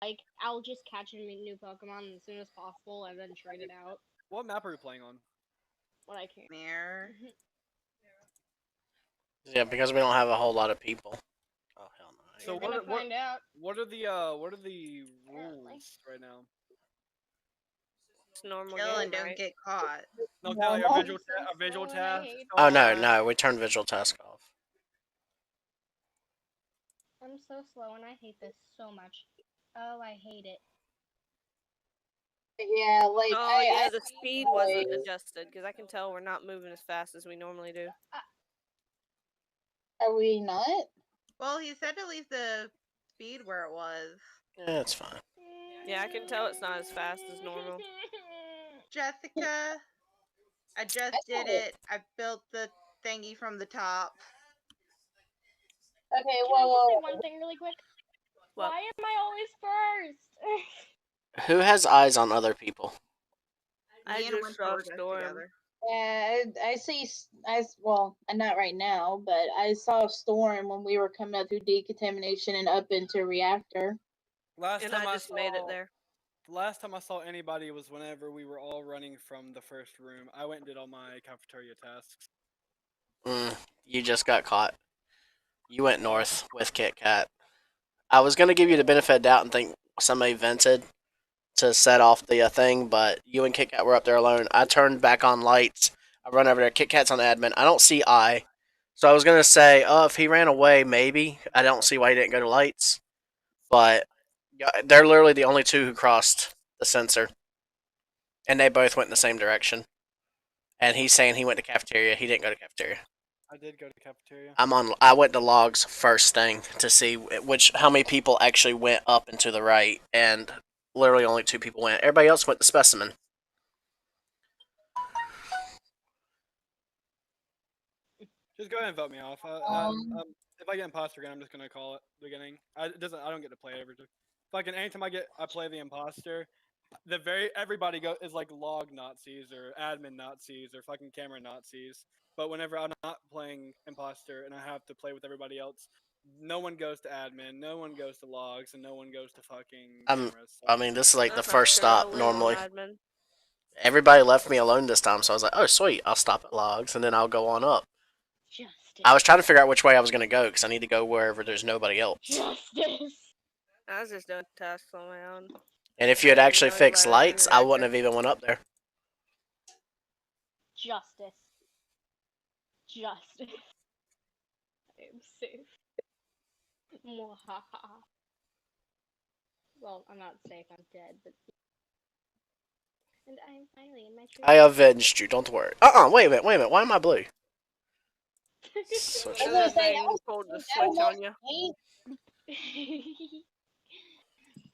Like, I'll just catch a new Pokemon as soon as possible and then trade it out What map are we playing on? when I can. Mirror. Yeah, because we don't have a whole lot of people. Oh hell no! So You're gonna find out. what are the rules right now? It's normal Kill game, and don't right? get caught. No, I'm our so visual slow and I task. hate Oh this. no, we turned visual task off. I'm so slow and I hate this so much. Oh, I hate it. Yeah, like Oh yeah, the speed wasn't always- adjusted because I can tell we're not moving as fast as we normally do. Are we not? Well, he said to leave the speed where it was. Yeah, it's fine. Yeah, I can tell it's not as fast as normal. Jessica, I just did it. I built the thingy from the top. Okay, Can I well, just say one thing really quick? What? Why am I always first? Who has eyes on other people? I Me and just Winter saw were just Storm. together. yeah, I see. Well, not right now, but I saw Storm when we were coming up through decontamination and up into reactor. Last And time I just made it there. The last time I saw anybody was whenever we were all running from the first room. I went and did all my cafeteria tasks. You just got caught. You went north with Kit Kat. I was gonna give you the benefit of doubt and think somebody vented to set off the thing, but you and Kit Kat were up there alone. I turned back on lights. I run over there. Kit Kat's on the admin. I don't see so I was gonna say, if he ran away, maybe. I don't see why he didn't go to lights, but they're literally the only two who crossed the sensor, and they both went in the same direction. And he's saying he went to cafeteria. He didn't go to cafeteria. I did go to cafeteria. I went to logs first thing to see how many people actually went up and to the right, and literally only two people went. Everybody else went to specimen. Just go ahead and vote me off. If I get imposter again, I'm just gonna call it beginning. I don't get to play every. Fucking anytime I play the imposter, everybody is like log Nazis or admin Nazis or fucking camera Nazis. But whenever I'm not playing imposter and I have to play with everybody else, no one goes to admin, no one goes to logs, and no one goes to fucking cameras. So. I mean, this is like the That's not first true. I'll stop leave normally. on admin. Everybody left me alone this time, so I was like, oh, sweet, I'll stop at logs, and then I'll go on up. Justice. I was trying to figure out which way I was going to go, because I need to go wherever there's nobody else. Justice. I was just doing tasks on my own. And if you had actually fixed lights, I wouldn't have even went up there. Justice. Justice. I am safe. Mwahaha. Well, I'm not safe, I'm dead, but... And I'm finally in my true... I avenged you, don't worry. Wait a minute, why am I blue? Switch. I was gonna say, They pulled the switch on you.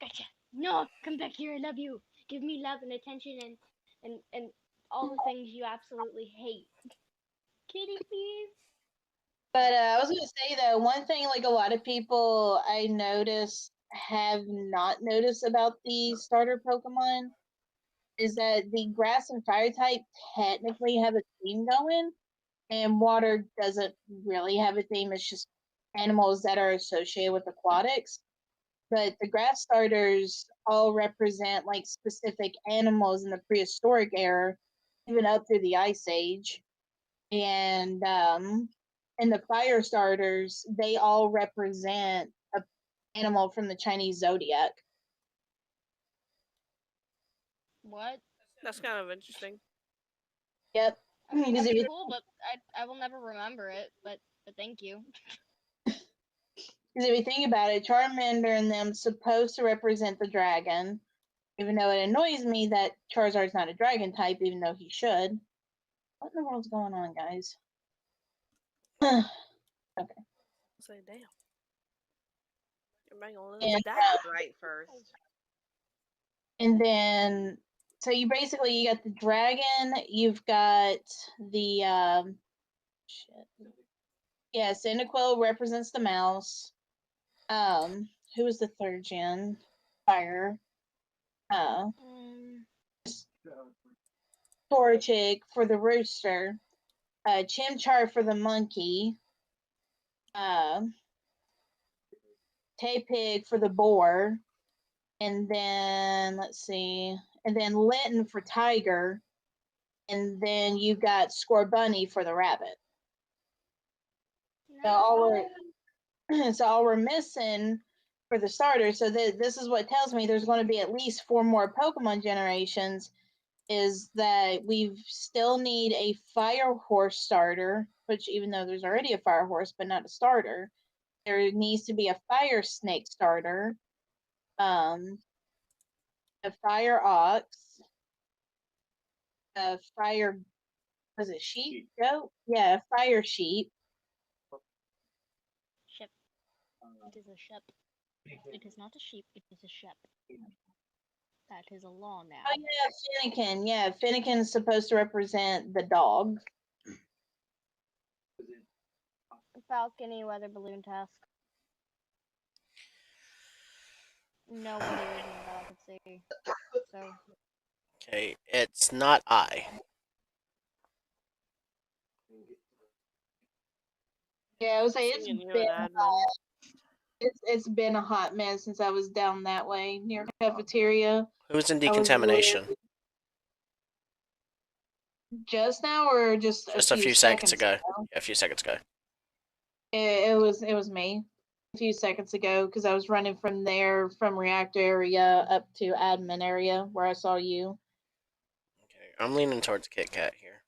Gotcha. No, come back here, I love you. Give me love and attention and all the things you absolutely hate. Kitty, please. But I was gonna say though, one thing like a lot of people I noticed have not noticed about the starter Pokemon is that the grass and fire type technically have a theme going, and water doesn't really have a theme. It's just animals that are associated with aquatics. But the grass starters all represent like specific animals in the prehistoric era, even up through the Ice Age. And the fire starters, they all represent a animal from the Chinese zodiac. What? That's kind of interesting. Yep. I mean, Because that's if you, cool, but I will never remember it. But thank you. because if you think about it, Charmander and them supposed to represent the dragon, even though it annoys me that Charizard's not a dragon type, even though he should. What in the world's going on, guys? Okay. Say, damn. Everybody gonna And, die. Right first. And then, so you got the dragon, you've got the, yeah, Cyndaquil represents the mouse. Who was the third gen? Fire. Torchic for the rooster. Chimchar for the monkey. Tepig for the boar. and then let's see, and then Linton for tiger, and then you've got Scorbunny for the rabbit. So all we're missing for the starter. So this is what tells me there's going to be at least 4 more Pokemon generations. Is that we still need a fire horse starter, which even though there's already a fire horse, but not a starter, there needs to be a fire snake starter, a fire ox, a fire, was it sheep? Goat? Yeah, a fire sheep. Ship. It is a ship. It is not a sheep, it is a ship. That is a law now. Oh yeah, Finnegan. Yeah, Finnegan is supposed to represent the dog. Falcony weather balloon task. Nobody was in it that I could see. So Okay, it's not I. Yeah, I was like, Seeing you in admin. it's been a hot minute since I was down that way near cafeteria. Who's in I was decontamination? just now, or just Just a few seconds ago. Yeah, a few seconds ago. It was me a few seconds ago because I was running from there from reactor area up to admin area where I saw you. Okay, I'm leaning towards Kit Kat here.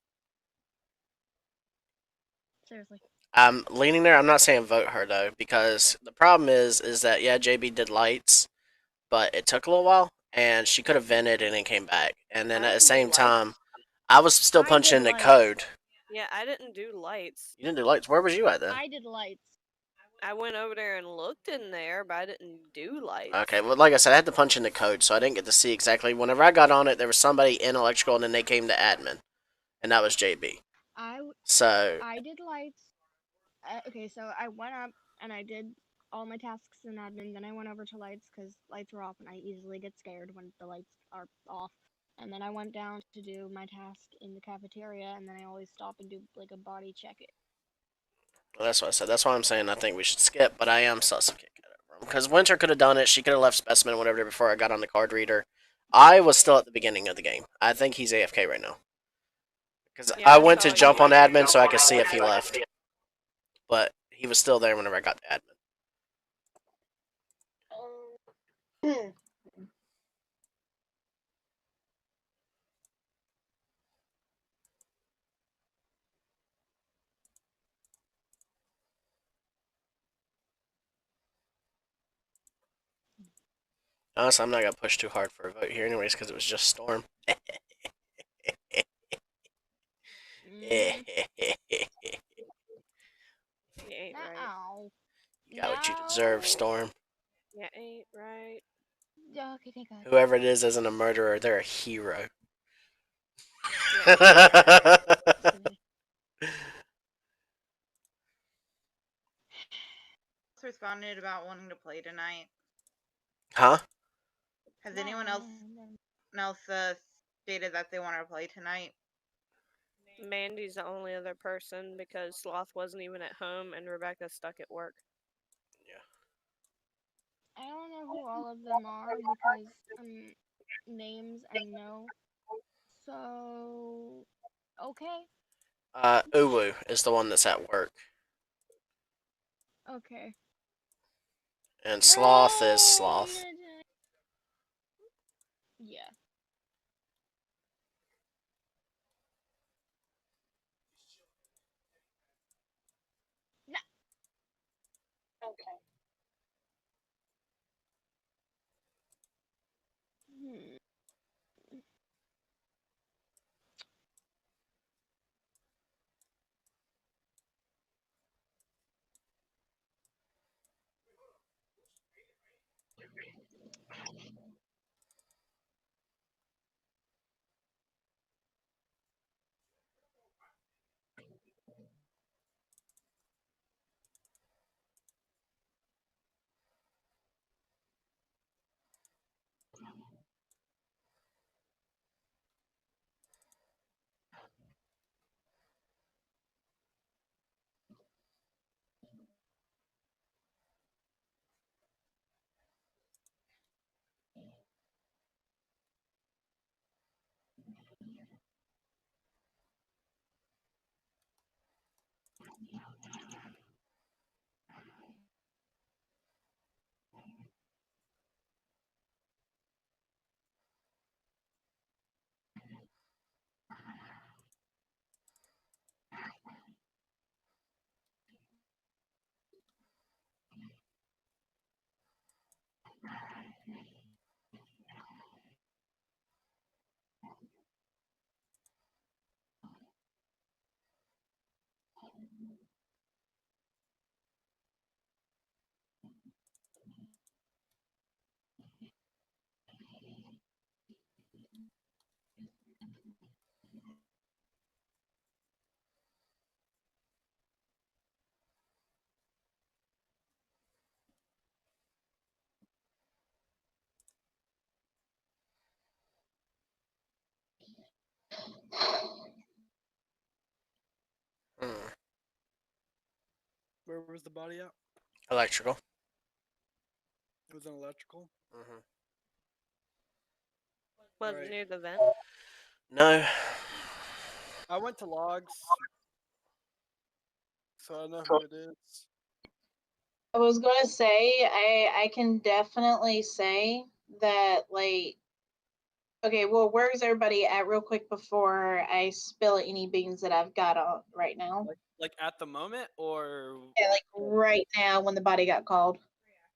seriously. I'm leaning there. I'm not saying vote her though, because the problem is that yeah, JB did lights, but it took a little while, and she could have vented and then came back, and then I at the didn't do same lights. time, I was still I punching did the lights. code. Yeah, I didn't do lights. You didn't do lights. Where was you at then? I did lights. I went over there and looked in there, but I didn't do lights. Okay, well, like I said, I had to punch in the code, so I didn't get to see exactly. Whenever I got on it, there was somebody in electrical, and then they came to admin, and that was JB. So I did lights. Okay, so I went up and I did all my tasks in admin. Then I went over to lights because lights were off, and I easily get scared when the lights are off. And then I went down to do my task in the cafeteria, and then I always stop and do like a body check. well, that's what I said. That's why I'm saying I think we should skip, but I am sus of Kit Kat over him. Because Winter could have done it. She could have left specimen whatever before I got on the card reader. I was still at the beginning of the game. I think he's AFK right now. Because Yeah, I I went saw to jump you. on admin so I could see if he left. But he was still there whenever I got to admin. Honestly, I'm not going to push too hard for a vote here anyways because it was just Storm. You ain't right. Ow. You got what you deserve, Storm. You ain't right. Okay, thank God. Whoever it is isn't a murderer, they're a hero. Responded about wanting to play tonight. Huh? Has anyone else stated that they want to play tonight? Mandy's the only other person because Sloth wasn't even at home and Rebecca's stuck at work. I don't know who all of them are because names I know. So okay. Uwu is the one that's at work. Okay. And Sloth is Sloth. Yeah. No. Okay. Hmm. Where was the body at? Electrical. It was in electrical. Hmm. Was Alright. near the vent. No. I went to logs, so I know who it is. I was gonna say I can definitely say that like okay, well where's everybody at real quick before I spill any beans that I've got on right now? Like at the moment, or Yeah, like right now when the body got called.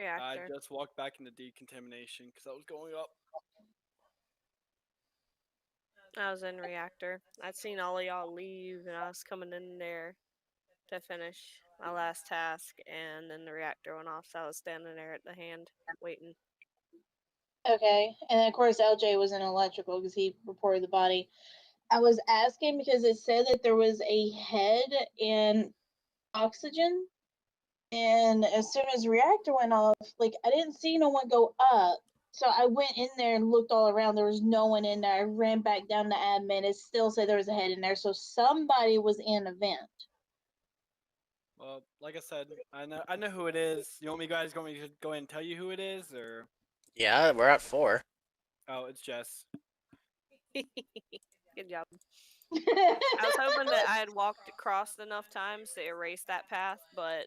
I Reactor. just walked back into decontamination because I was going up. I was in reactor. I'd seen all of y'all leave, and I was coming in there to finish my last task, and then the reactor went off, so I was standing there at the hand waiting. Okay, and then of course LJ was in electrical because he reported the body. I was asking because it said that there was a head in oxygen, and as soon as the reactor went off, like I didn't see no one go up. So I went in there and looked all around. There was no one in there. I ran back down to admin. It still said there was a head in there. So somebody was in a vent. Well, like I said, I know who it is. You want me guys going to go ahead and tell you who it is, or Yeah, we're at 4. oh, it's Jess. Good job. I was hoping that I had walked across enough times to erase that path, but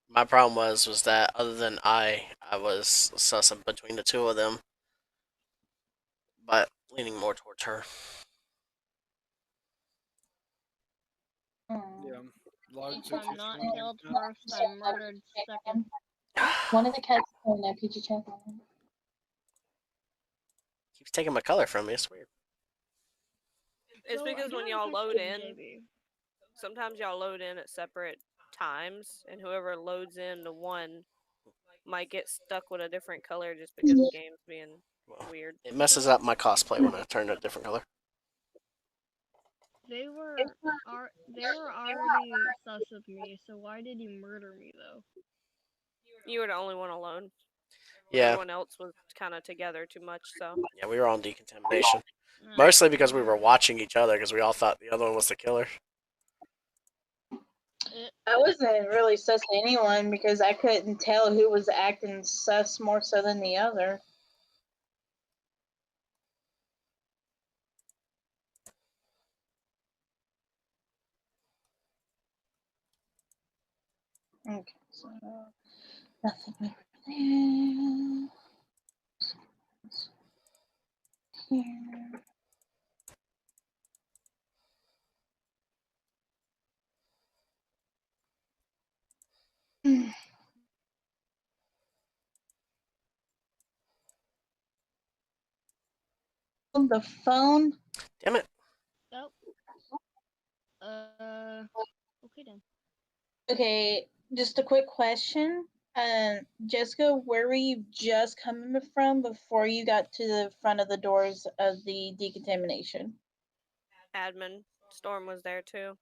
My problem was that other than I was sussing between the two of them, but leaning more towards her. Yeah, logs Peachy are I'm too not strong. killed Yeah. first. I'm murdered second. One of the cats is going there. Peachy, check on him. Keeps taking my color from me. It's weird. it's So I because do when have a y'all load question, in, JB. sometimes y'all load in at separate times, and whoever loads in to one might get stuck with a different color just because the game's being Well, weird. it messes up my cosplay when I turn it a different color. They were already sus of me. So why did you murder me though? You were the only one alone. Yeah, Everyone else was kind of together too much, so. yeah, we were on decontamination. Ah, Mostly because we were watching each other because we all thought the other one was the killer. I wasn't really sus to anyone because I couldn't tell who was acting sus more so than the other. Okay, so nothing over there. Here. On the phone. Damn it. Nope. Okay then. Okay, just a quick question. Jessica, where were you just coming from before you got to the front of the doors of the decontamination? Admin. Storm was there too.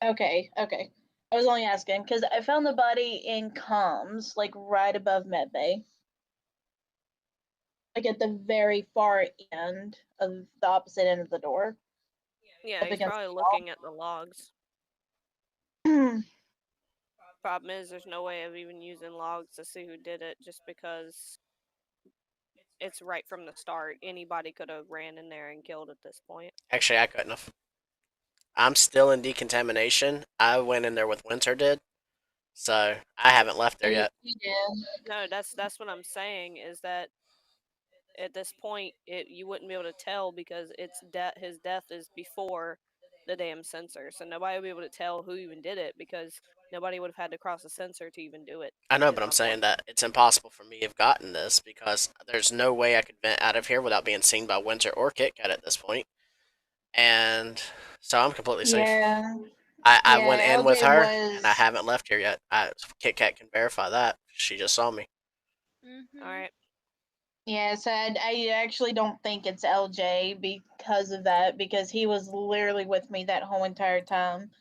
Okay, okay. I was only asking because I found the body in comms, like right above medbay, like at the very far end of the opposite end of the door, Yeah, up he's against probably the looking at the logs. wall. Problem is, there's no way of even using logs to see who did it just because it's right from the start. Anybody could have ran in there and killed at this point. Actually, I couldn't have. I'm still in decontamination. I went in there with Winter did, so I haven't left there yet. No, that's what I'm saying is that at this point you wouldn't be able to tell because his death is before the damn sensor, so nobody would be able to tell who even did it because nobody would have had to cross a sensor to even do it. I know, is but I'm my saying point. that it's impossible for me to have gotten this because there's no way I could vent out of here without being seen by Winter or Kit Kat at this point. And so I'm completely safe. Yeah. I Yeah, went in with LJ her, and I was. haven't left here yet. Kit Kat can verify that. She just saw me. All right. Yeah, so I actually don't think it's LJ because of that, because he was literally with me that whole entire time.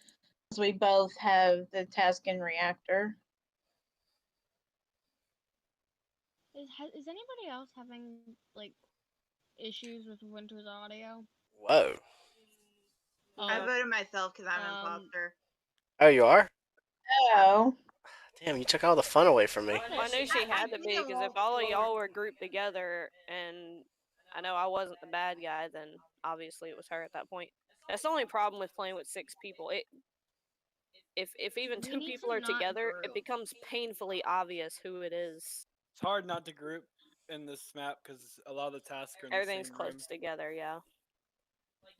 Because we both have the task and reactor. Is anybody else having like issues with Winter's audio? Whoa. I No. voted myself because I'm Um, imposter. Oh, you are? Oh. Damn, you took all the fun away from me. Well, I knew she had to be because if all of y'all were grouped together and I know I wasn't the bad guy, then obviously it was her at that point. That's the only problem with playing with 6 people. If even We 2 need people to are not together, it group. becomes painfully obvious who it is. It's hard not to group in this map because a lot of the tasks are in the Everything's same close room. together, yeah.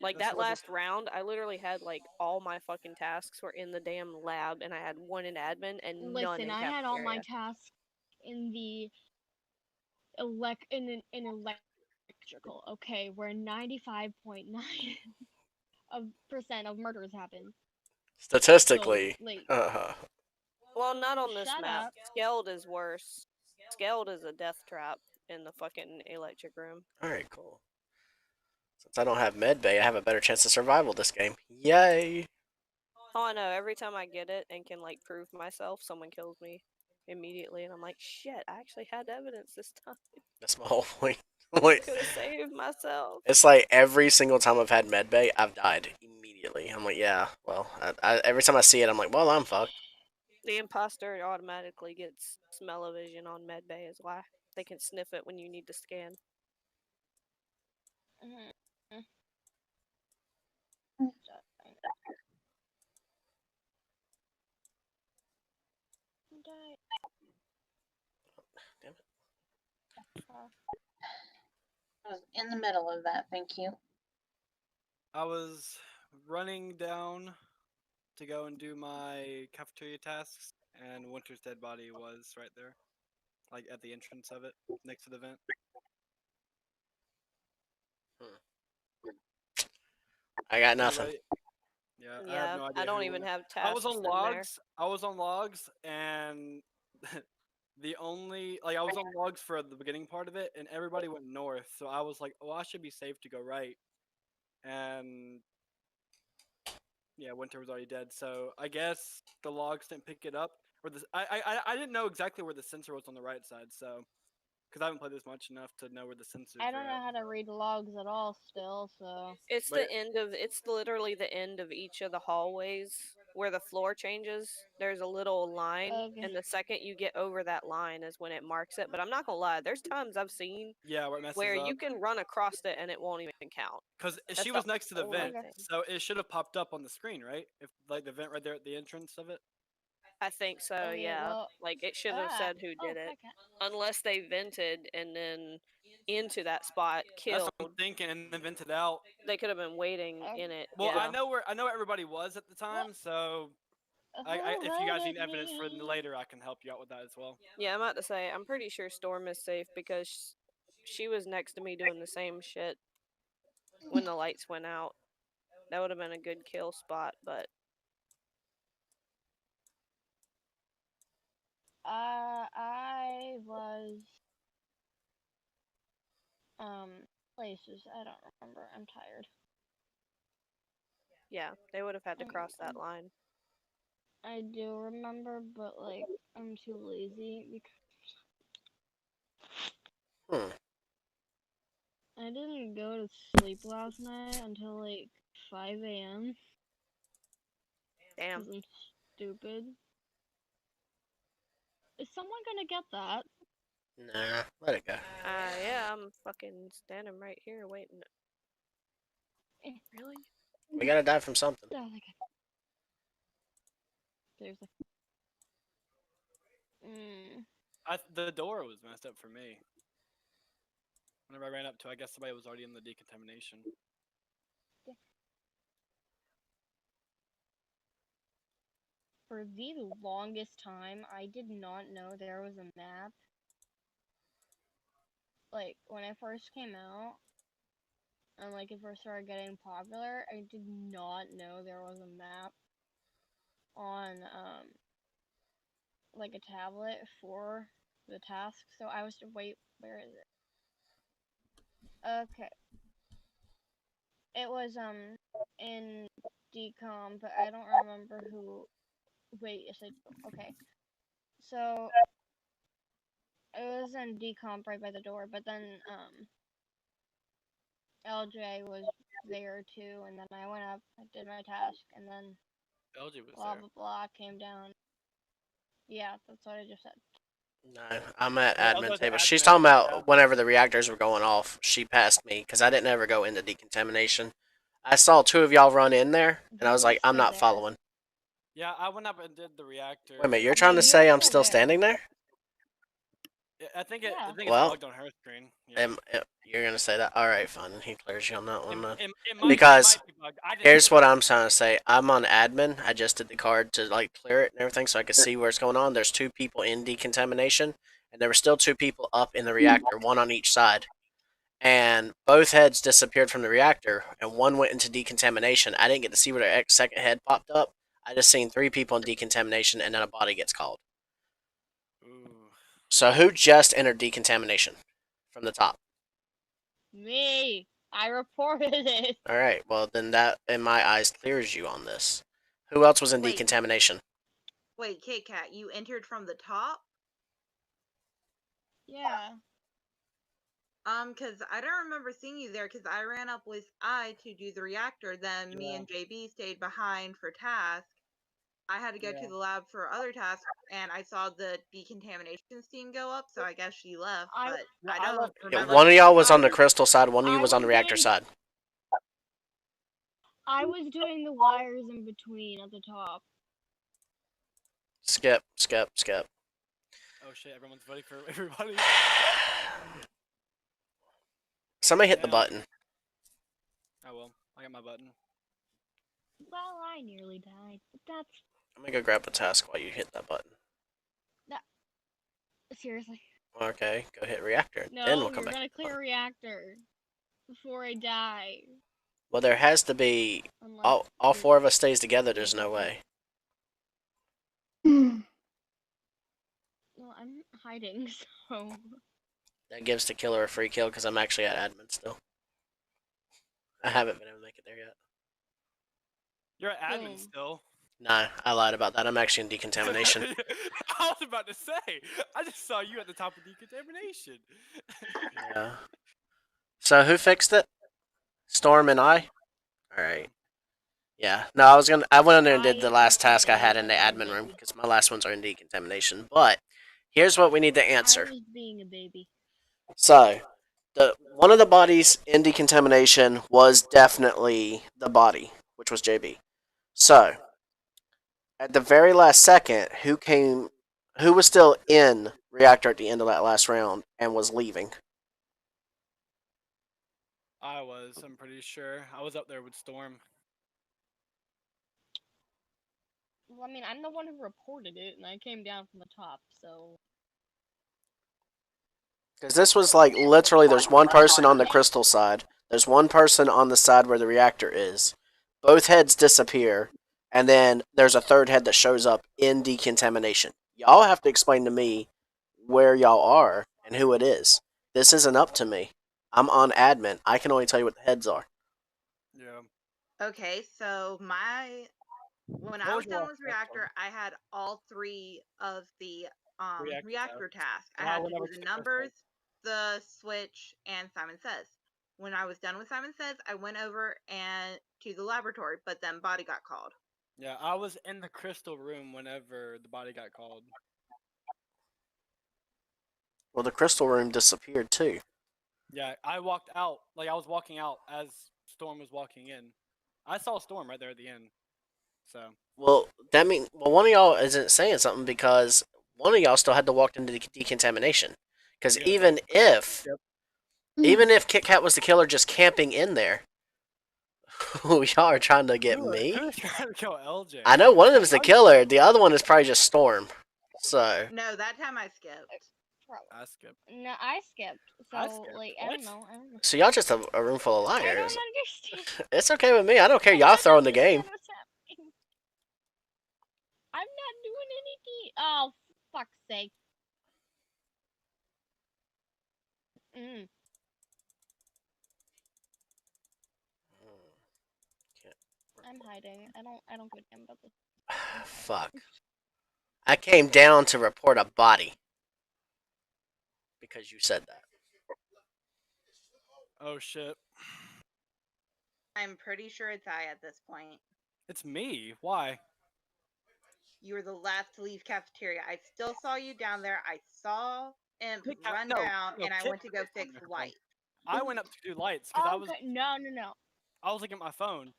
Like That's that why last round, I literally had like all my fucking tasks were in the damn lab, and I had one in admin and none Listen, in I had all my cafeteria. tasks in the in electrical. Okay, where 95.9 of percent of murders happen. So Statistically. like, Well, not on this shut map. up. Skeld is worse. Skeld is a death trap in the fucking electric room. Alright, cool. Since I don't have medbay, I have a better chance of survival this game. Yay! Oh, I know. Every time I get it and can like prove myself, someone kills me immediately, and I'm like, shit, I actually had evidence this time. That's my whole point. Like, Could have saved myself. it's like every single time I've had medbay, I've died immediately. I'm like, yeah, well, every time I see it, I'm like, well, I'm fucked. The imposter automatically gets smell-o-vision on medbay is why. They can sniff it when you need to scan. Mhm. Die. Damn it. I was in the middle of that. Thank you. I was running down to go and do my cafeteria tasks, and Winter's dead body was right there, like at the entrance of it, next to the vent. I got nothing. Anybody? Yeah, I have Yeah, no I idea don't who even went. have I was tasks on in there. logs. I was on logs, and the only like I was on logs for the beginning part of it, and everybody went north. So I was like, "Oh, I should be safe to go right." And yeah, Winter was already dead. So I guess the logs didn't pick it up. Or this, I didn't know exactly where the sensor was on the right side. So because I haven't played this much enough to know where the sensors I are don't know at. how to read logs at all still, so It's But the end of it's literally the end of each of the hallways where the floor changes. There's a little line, okay. and the second you get over that line is when it marks it. But I'm not gonna lie, there's times I've seen yeah, where it messes where up. you can run across it and it won't even count. Because That's she the was next to the only vent, Okay. thing. so it should have popped up on the screen, right? If like the vent right there at the entrance of it. I think so, Okay, yeah. well, Like it should have said who oh, did it. hi, cat. Unless they vented and then into that spot That's killed. what I'm thinking, and then vented out. They could have been waiting in it. Well, Yeah. I know where everybody was at the time, so Who if you guys voted need evidence for me? later, I can help you out with that as well. Yeah, I'm about to say, I'm pretty sure Storm is safe because she was next to me doing the same shit when the lights went out. That would have been a good kill spot, but I was places. I don't remember. I'm tired. yeah, they would have had to Um, cross that line. I do remember, but like I'm too lazy because Hmm. I didn't go to sleep last night until like 5 a.m. Damn. because I'm stupid. Is someone gonna get that? Nah, let it go. Yeah, I'm fucking standing right here waiting. Eh, Really? We gotta die from something. oh, they got- Seriously. Mm. The door was messed up for me. Whenever I ran up to, I guess somebody was already in the decontamination. For the longest time, I did not know there was a map. Like when I first came out, and like it first started getting popular, I did not know there was a map on like a tablet for the task. So I was wait, where is it? Okay, it was in decom, but I don't remember who. Wait, yes, okay. So it was in decomp right by the door, but then LJ was there too, and then I went up, I did my task, and then LG was blah there. blah blah, came down. Yeah, that's what I just said. No, I'm at I was admin at the table. admin She's table, talking yeah. about whenever the reactors were going off, she passed me because I didn't ever go into decontamination. I saw two of y'all run in there, and I You was were like, I'm still not there. following. Yeah, I went up and did the reactor. Wait a minute, you're No, trying to you were say I'm still still there. standing there? Yeah, I think Yeah. it's Well, bugged on her screen. Yeah. you're gonna say that? All right, fine. He clears you on that It, one then. it might Because be bugged. I just here's did what it. I'm trying to say. I'm on admin. I just did the card to like clear it and everything, so I could see where it's going on. There's two people in decontamination, and there were still two people up in the reactor, one on each side. And both heads disappeared from the reactor, and one went into decontamination. I didn't get to see where the second head popped up. I just seen three people in decontamination, and then a body gets called. Ooh. So who just entered decontamination from the top? Me. I reported it. All right, well then that, in my eyes, clears you on this. Who else was in Wait. decontamination? Wait, Kit Kat, you entered from the top? Yeah. Cause I don't remember seeing you there because I ran up with I to do the reactor, then me Yeah. and JB stayed behind for task. I had to go Yeah. to the lab for other tasks, and I saw the decontamination steam go up, so I guess she left, but Yeah, I I don't left Yeah, remember. one of y'all was I on the was- crystal side, one of you I was on the was reactor doing- side. I was doing the wires in between at the top. Skip, skip, skip. Oh shit! Everyone's voting for everybody. Somebody hit the Damn. button. Oh well, I got my button. Well, I nearly died, but that's I'm gonna go grab a task while you hit that button. seriously. Okay, go hit reactor. No, Then we'll come you're back. gonna clear reactor before I die. Well, there has to be. Unless All you're- four of us stays together. There's no way. Well, I'm hiding, so That gives the killer a free kill because I'm actually at admin still. I haven't been able to make it there yet. You're an admin Boom. still. Nah, I lied about that. I'm actually in decontamination. I was about to say. I just saw you at the top of decontamination. Yeah. So who fixed it? Storm and I. All right. Yeah. No, I went in there and did the last task I had in the admin room because my last ones are in decontamination. But here's what we need to answer. I was being a baby. So, one of the bodies in decontamination was definitely the body, which was JB. So, at the very last second, who was still in reactor at the end of that last round and was leaving? I'm pretty sure. I was up there with Storm. Well, I mean, I'm the one who reported it, and I came down from the top, so Because this was like literally, there's one person on the crystal side, there's one person on the side where the reactor is. Both heads disappear, and then there's a third head that shows up in decontamination. Y'all have to explain to me where y'all are and who it is. This isn't up to me. I'm on admin. I can only tell you what the heads are. Yeah. Okay, so when I What was was your done last with task, reactor, I had all three of the Reactor reactor tasks. I And I had to went do over the to the crystal. numbers, the switch, and Simon Says. When I was done with Simon Says, I went over and to the laboratory, but then body got called. Yeah, I was in the crystal room whenever the body got called. Well, the crystal room disappeared too. Yeah, I walked out. Like, I was walking out as Storm was walking in. I saw Storm right there at the end. So, Well, that mean one of y'all isn't saying something because one of y'all still had to walk into decontamination. Because Yeah. even if Yep. even if Kit Kat was the killer just camping in there, y'all are trying to get me. Who's trying to kill LJ? I know one of them's the killer. The other one is probably just Storm. So No, that time I skipped. I skipped. no, I skipped. So I skipped. like, I What? don't know. I don't know. so y'all just a room full of I don't liars. understand. It's okay with me. I don't care. I Y'all don't throwing the game. understand what's happening. I'm not doing anything. Oh, fuck's sake. Mm. I'm hiding. I don't give a damn about this. Fuck. I came down to report a body because you said that. Oh shit! I'm pretty sure it's I at this point. It's me. Why? You were the last to leave cafeteria. I still saw you down there. I saw Imp Kit Kat- run no, down, no, and I Kit went to go Kat fix told me her phone. light. I went up to do lights because Okay, no. I was looking at my phone.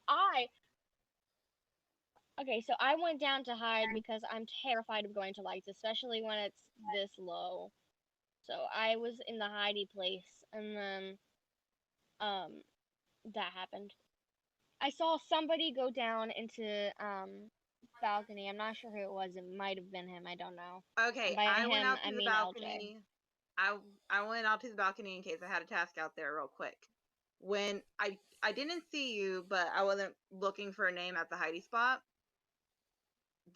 Okay, so I went down to hide because I'm terrified of going to lights, especially when it's this low. So I was in the hidey place, and then um that happened. I saw somebody go down into balcony. I'm not sure who it was. It might have been him. I don't know. Okay, And by I went him, out I to the mean LJ. balcony. I went out to the balcony in case I had a task out there real quick. When I didn't see you, but I wasn't looking for a name at the Heidi spot.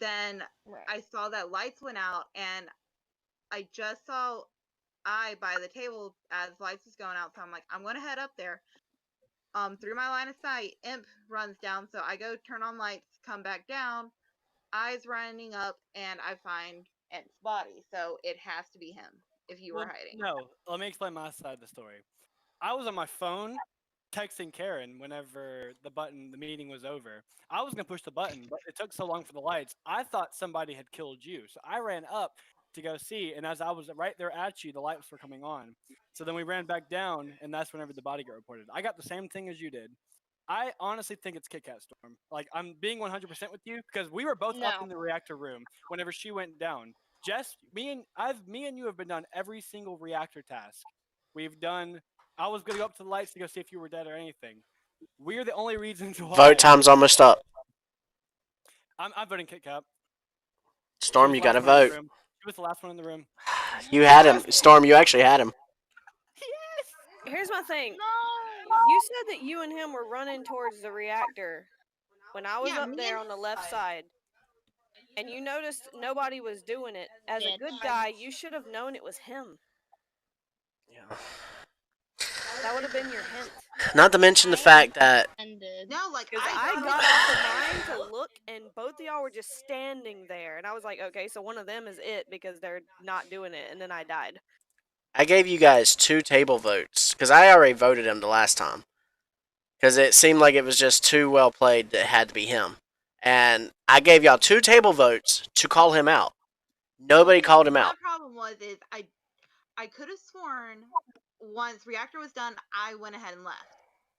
Then Right. I saw that lights went out, and I just saw I by the table as lights was going out. So I'm like, I'm gonna head up there. Through my line of sight, Imp runs down, so I go turn on lights, come back down. Eyes running up, and I find Imp's body. So it has to be him if you were hiding. No, let me explain my side of the story. I was on my phone texting Karen whenever the meeting was over. I was gonna push the button, but it took so long for the lights. I thought somebody had killed you, so I ran up to go see. And as I was right there at you, the lights were coming on. So then we ran back down, and that's whenever the body got reported. I got the same thing as you did. I honestly think it's Kit Kat Storm. Like, I'm being 100% with you because we were both up No. in the reactor room whenever she went down. Jess, me and you have been done every single reactor task. We've done. I was gonna go up to the lights to go see if you were dead or anything. We're the only reasons why. Vote time's almost up. I'm voting Kit Kat. She Storm, was you the last gotta one in the vote. room. She was the last one in the room. You had him. Storm, you actually had him. Here's my thing. No. You said that you and him were running towards the reactor when I was Yeah, up me there and- on the left side. And you noticed nobody was doing it. As a Bitch. good guy, you should have known it was him. Yeah. That would have been your hint. Not to mention the fact that Ended. No, like Because I got off of mine to look, and both of y'all were just standing there. And I was like, okay, so one of them is it because they're not doing it. And then I died. I gave you guys 2 table votes because I already voted him the last time because it seemed like it was just too well played that it had to be him. And I gave y'all 2 table votes to call him out. Nobody called him out. My problem was I could have sworn once reactor was done, I went ahead and left,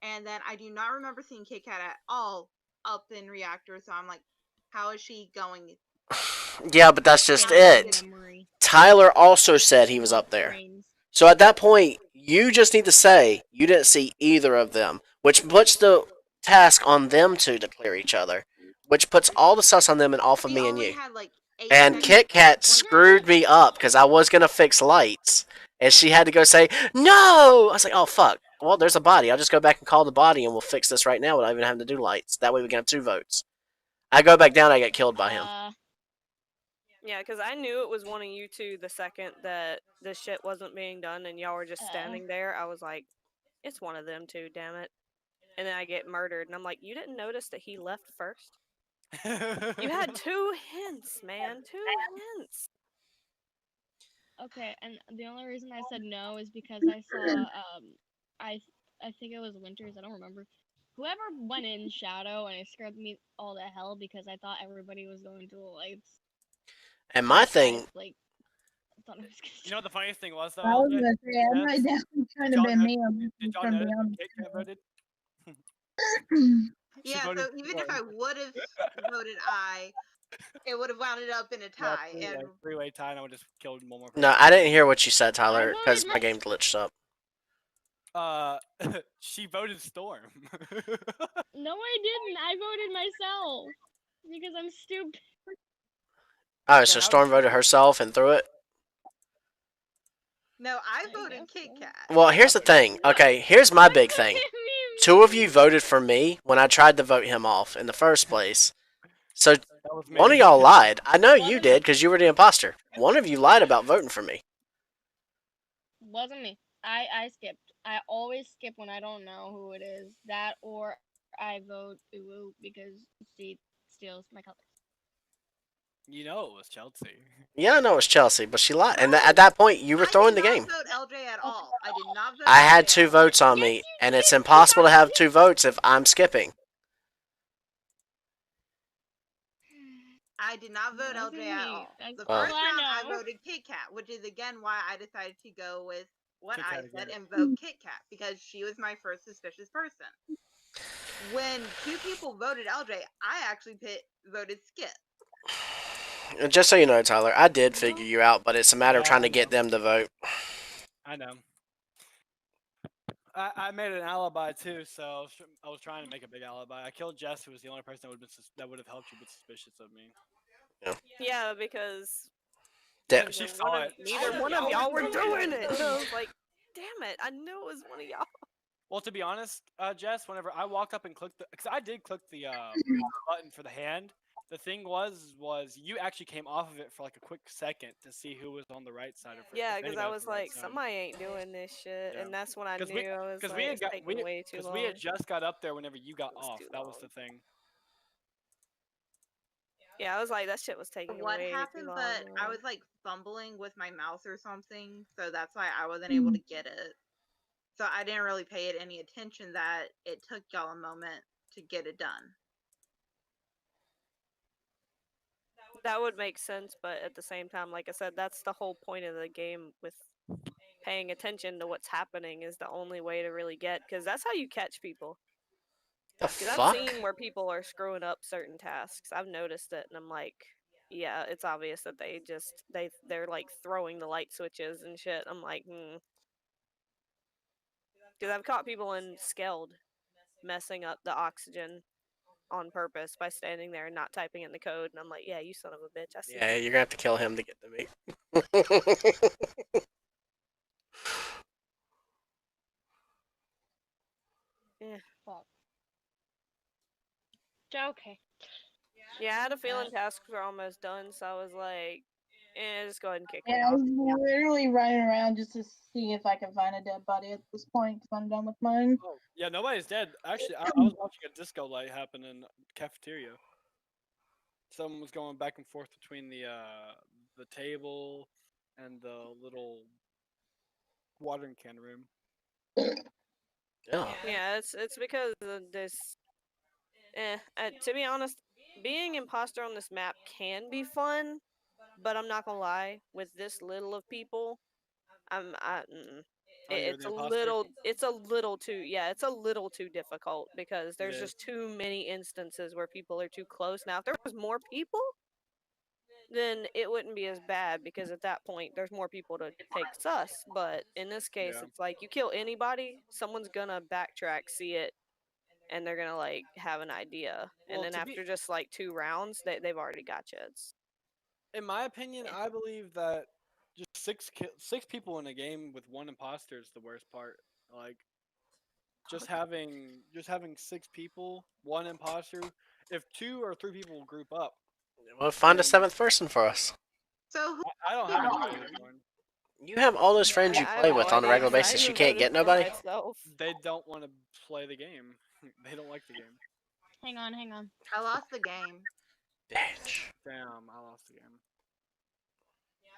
and then I do not remember seeing Kit Kat at all up in reactor. So I'm like, how is she going? Yeah, but that's just Bad it. memory. Tyler also said he was Love up there. brains. So at that point, you just need to say you didn't see either of them, which puts the task on them two to clear each other, which puts all the sus on them and off of We me and only you. had like 8 And seconds Kit Kat at that point. screwed me up because I was gonna fix lights, and she had to go say no. I was like, oh fuck. Well, there's a body. I'll just go back and call the body, and we'll fix this right now without even having to do lights. That way we can have 2 votes. I go back down, I get killed by him. Yeah, because I knew it was one of you two the second that this shit wasn't being done and y'all were just standing there. I was like, it's one of them two, damn it. And then I get murdered, and I'm like, you didn't notice that he left first? You had 2 hints, man. 2 hints. Okay, and the only reason I said no is because I saw I I think it was Winters, I don't remember. Whoever went in shadow, and it scared me all to hell because I thought everybody was going to the lights. And my Like, thing, I thought it was gonna You know what the funniest thing was though? I was LJ? gonna say I might Yes. definitely trying Did to y'all be know- me. Did y'all From notice beyond. when Kit Kat voted? She Yeah, so voted even for if I would have voted I, it would have wounded up in a yeah, tie. And three-way tie, and I would just killed one more person. no, I didn't hear what you said, Tyler, voted because my my- game glitched up. She voted Storm. No, I didn't. I voted myself because I'm stupid. Oh, so Storm voted herself and threw it? no, I I voted guess Kit so. Kat. Well, here's the thing. Okay, here's my big thing. 2 of you voted for me when I tried to vote him off in the first place. So That was me. one of y'all lied. I know you did because you were the imposter. One of you lied about voting for me. Wasn't me. I skipped. I always skip when I don't know who it is. That or I vote Uwu because she steals my colors. You know it was Chelsea. Yeah, I know it was Chelsea, but she lied. And at that point, you were throwing the I game. did not vote LJ at all. I did not vote I had LJ 2 at all. votes on me, and it's impossible to have 2 votes if I'm skipping. I did not vote Look at LJ at me. all. That's The all first I round I know. voted Kit Kat, which is again why I decided to go with what Kit I Kat said again. and vote Kit Kat because she was my first suspicious person. When 2 people voted LJ, I actually voted Skip. Just so you know, Tyler, I did figure you out, but it's a matter of Yeah, trying I to get know. them to vote. I know. I made an alibi too, so I was trying to make a big alibi. I killed Jess, who was the only person that would have helped you be suspicious of me. Yeah, because That, She neither saw one of it. neither one of y'all were doing it. And I was like, damn it, I knew it was one of y'all. Well, to be honest, Jess, whenever I walked up and clicked because I did click the button for the hand. The thing was you actually came off of it for like a quick second to see who was on the right side of it. Yeah, If because I anybody was was on the right like, side. somebody ain't doing this shit, Yeah. and that's when I Because knew I was because like, it's taking way too long. we had just got up there whenever you got It was off. too That was long. the thing. Yeah, I was like, that shit was taking What way too happened, long. but I was like fumbling with my mouse or something, so that's why I wasn't able to get it. So I didn't really pay it any attention that it took y'all a moment to get it done. That would make sense, but at the same time, like I said, that's the whole point of the game with paying attention to what's happening is the only way to really get, because that's how you catch people. the Because I've fuck? seen where people are screwing up certain tasks. I've noticed it, and I'm like, yeah, it's obvious that they're like throwing the light switches and shit. I'm like, because I've caught people in Skeld messing up the oxygen on purpose by standing there and not typing in the code, and I'm like, yeah, you son of a bitch, I see Yeah, you. you're gonna have to kill him to get to me. Fuck. Okay. Yeah, I had a feeling tasks were almost done, so I was like, just go ahead and kick me Yeah, I off. was literally running around just to see if I could find a dead body at this point because I'm done with mine. Oh yeah, nobody's dead. Actually, I was watching a disco light happen in the cafeteria. Someone was going back and forth between the table and the little watering can room. Yeah. Yeah, it's because of this. To be honest, being imposter on this map can be fun, but I'm not gonna lie. With this little of people, Oh, you're it's the a imposter. little too, yeah, it's a little too difficult because It there's is. just too many instances where people are too close. Now, if there was more people, then it wouldn't be as bad because at that point there's more people to take sus. But in this case, Yeah. it's like you kill anybody, someone's gonna backtrack, see it, and they're gonna like have an idea. Well, And then after just like 2 rounds, they've already got you. It's in my opinion, I believe that just six people in a game with one imposter is the worst part. Like just having 6 people, one imposter. If 2 or 3 people group up, Well, find a then 7th person for us. So who I don't have anybody to join. You have all those friends yeah, you I have play no with on a idea regular because I basis. You even can't voted get for nobody? myself. They don't want to play the game. They don't like the game. Hang on, hang on. I lost the game. Bitch. Damn, I lost the game.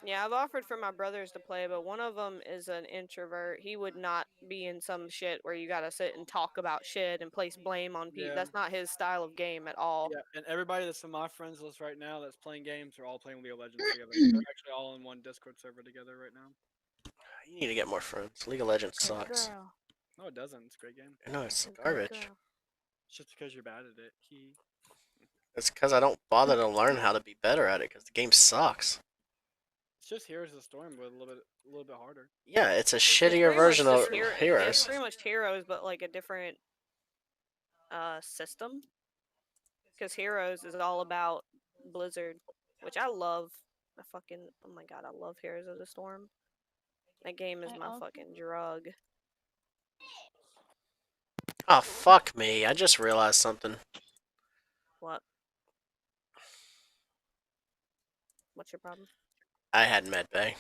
Yeah, I've offered for my brothers to play, but one of them is an introvert. He would not be in some shit where you gotta sit and talk about shit and place blame on people. Yeah. That's not his style of game at all. Yeah, and everybody that's on my friends list right now that's playing games are all playing League of Legends together. They're actually all in one Discord server together right now. You need to get more friends. League of Legends Good sucks. girl. No, it doesn't. It's a great game. I know it's Good garbage. girl. It's just because you're bad at it. It's because I don't bother to learn how to be better at it because the game sucks. It's just Heroes of the Storm, but a little bit harder. Yeah, it's a It's shittier pretty much version of just It's Heroes. pretty much Heroes, but like a different system. Because Heroes is all about Blizzard, which I love. Oh my god, I love Heroes of the Storm. That game is I my also- fucking drug. Oh, fuck me. I just realized something. What? What's your problem? I had medbay.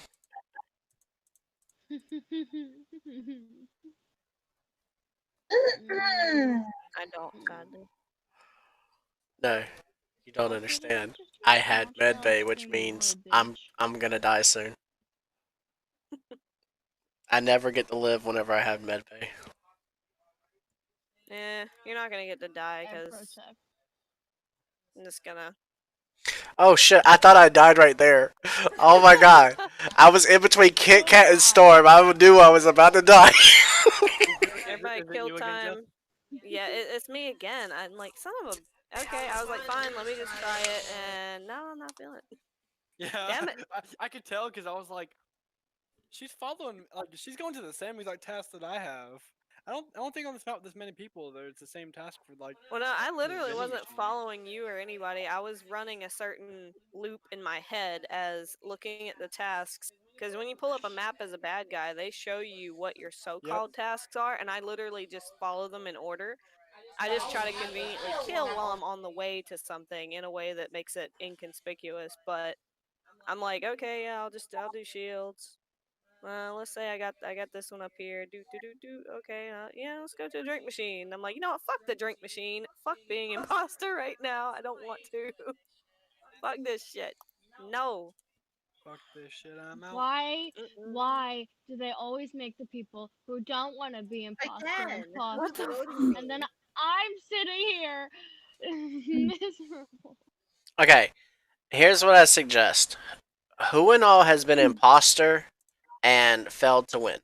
I don't, sadly. No, you don't Also, understand. just I had watch out medbay, which saying means you're a bitch. I'm gonna die soon. I never get to live whenever I have medbay. You're not gonna get to die I because protect. I'm just gonna Oh shit! I thought I died right there. Oh my god! I was in between Kit Kat and Storm. I knew I was about to die. Everybody Is it kill you again, Jeff? time. Yeah, it's me again. I'm like, son of a. Okay, I was like, fine, let me just try it, and no, I'm not feeling it. Yeah, Damn it. I could tell because I was like, she's following, like she's going to the same exact task that I have. I don't think on this map this many people that it's the same task for like. Well, no, I the literally vending wasn't machine. following you or anybody. I was running a certain loop in my head as looking at the tasks. Because when you pull up a map as a bad guy, they show you what your so Yep. called tasks are, and I literally just follow them in order. I just try to conveniently kill while I'm on the way to something in a way that makes it inconspicuous. But I'm like, okay, yeah, I'll do shields. Let's say I got this one up here. Do. Okay, yeah, let's go to the drink machine. I'm like, you know what? Fuck the drink machine. Fuck being imposter right now. I don't want to. Fuck this shit. No. Fuck this shit. I'm out. Why? Mm-mm. Why do they always make the people who don't want to be imposter Again, What the imposter, fuck? and then I'm sitting here miserable? Okay, here's what I suggest. Who and all has been imposter and failed to win?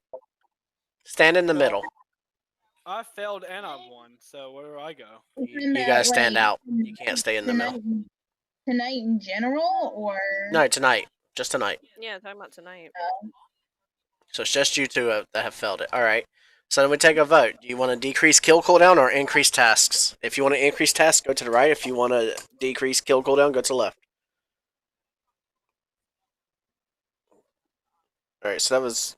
Stand in the Well, middle. I failed and I won. So where do I go? Talking You about guys stand like out. You can't stay in the tonight, middle. tonight in general, or No, tonight. Just tonight. Yeah, talking about tonight. So it's just you two that have failed it. All right. So then we take a vote. Do you want to decrease kill cooldown or increase tasks? If you want to increase tasks, go to the right. If you want to decrease kill cooldown, go to the left. All right. So that was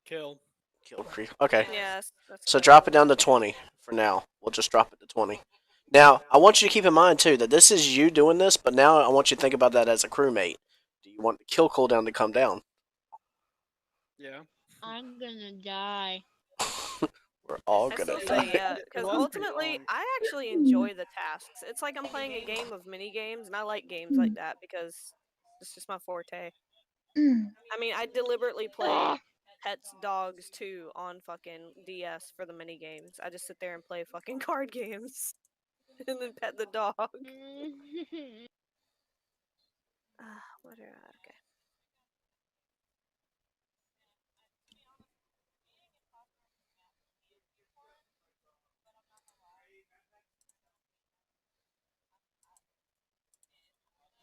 Kill. kill creep. Okay. Yes, that's So good. drop it down to 20 for now. We'll just drop it to 20. Now, I want you to keep in mind too that this is you doing this, but now I want you to think about that as a crewmate. Do you want the kill cooldown to come down? Yeah. I'm gonna die. We're all I gonna still say die. yeah, It because was pretty ultimately, long. I actually enjoy the tasks. It's like I'm playing a game of mini games, and I like games like that because it's just my forte. I mean, I deliberately play Ugh. pets, dogs too on fucking DS for the mini games. I just sit there and play fucking card games and then pet the dog. What are okay?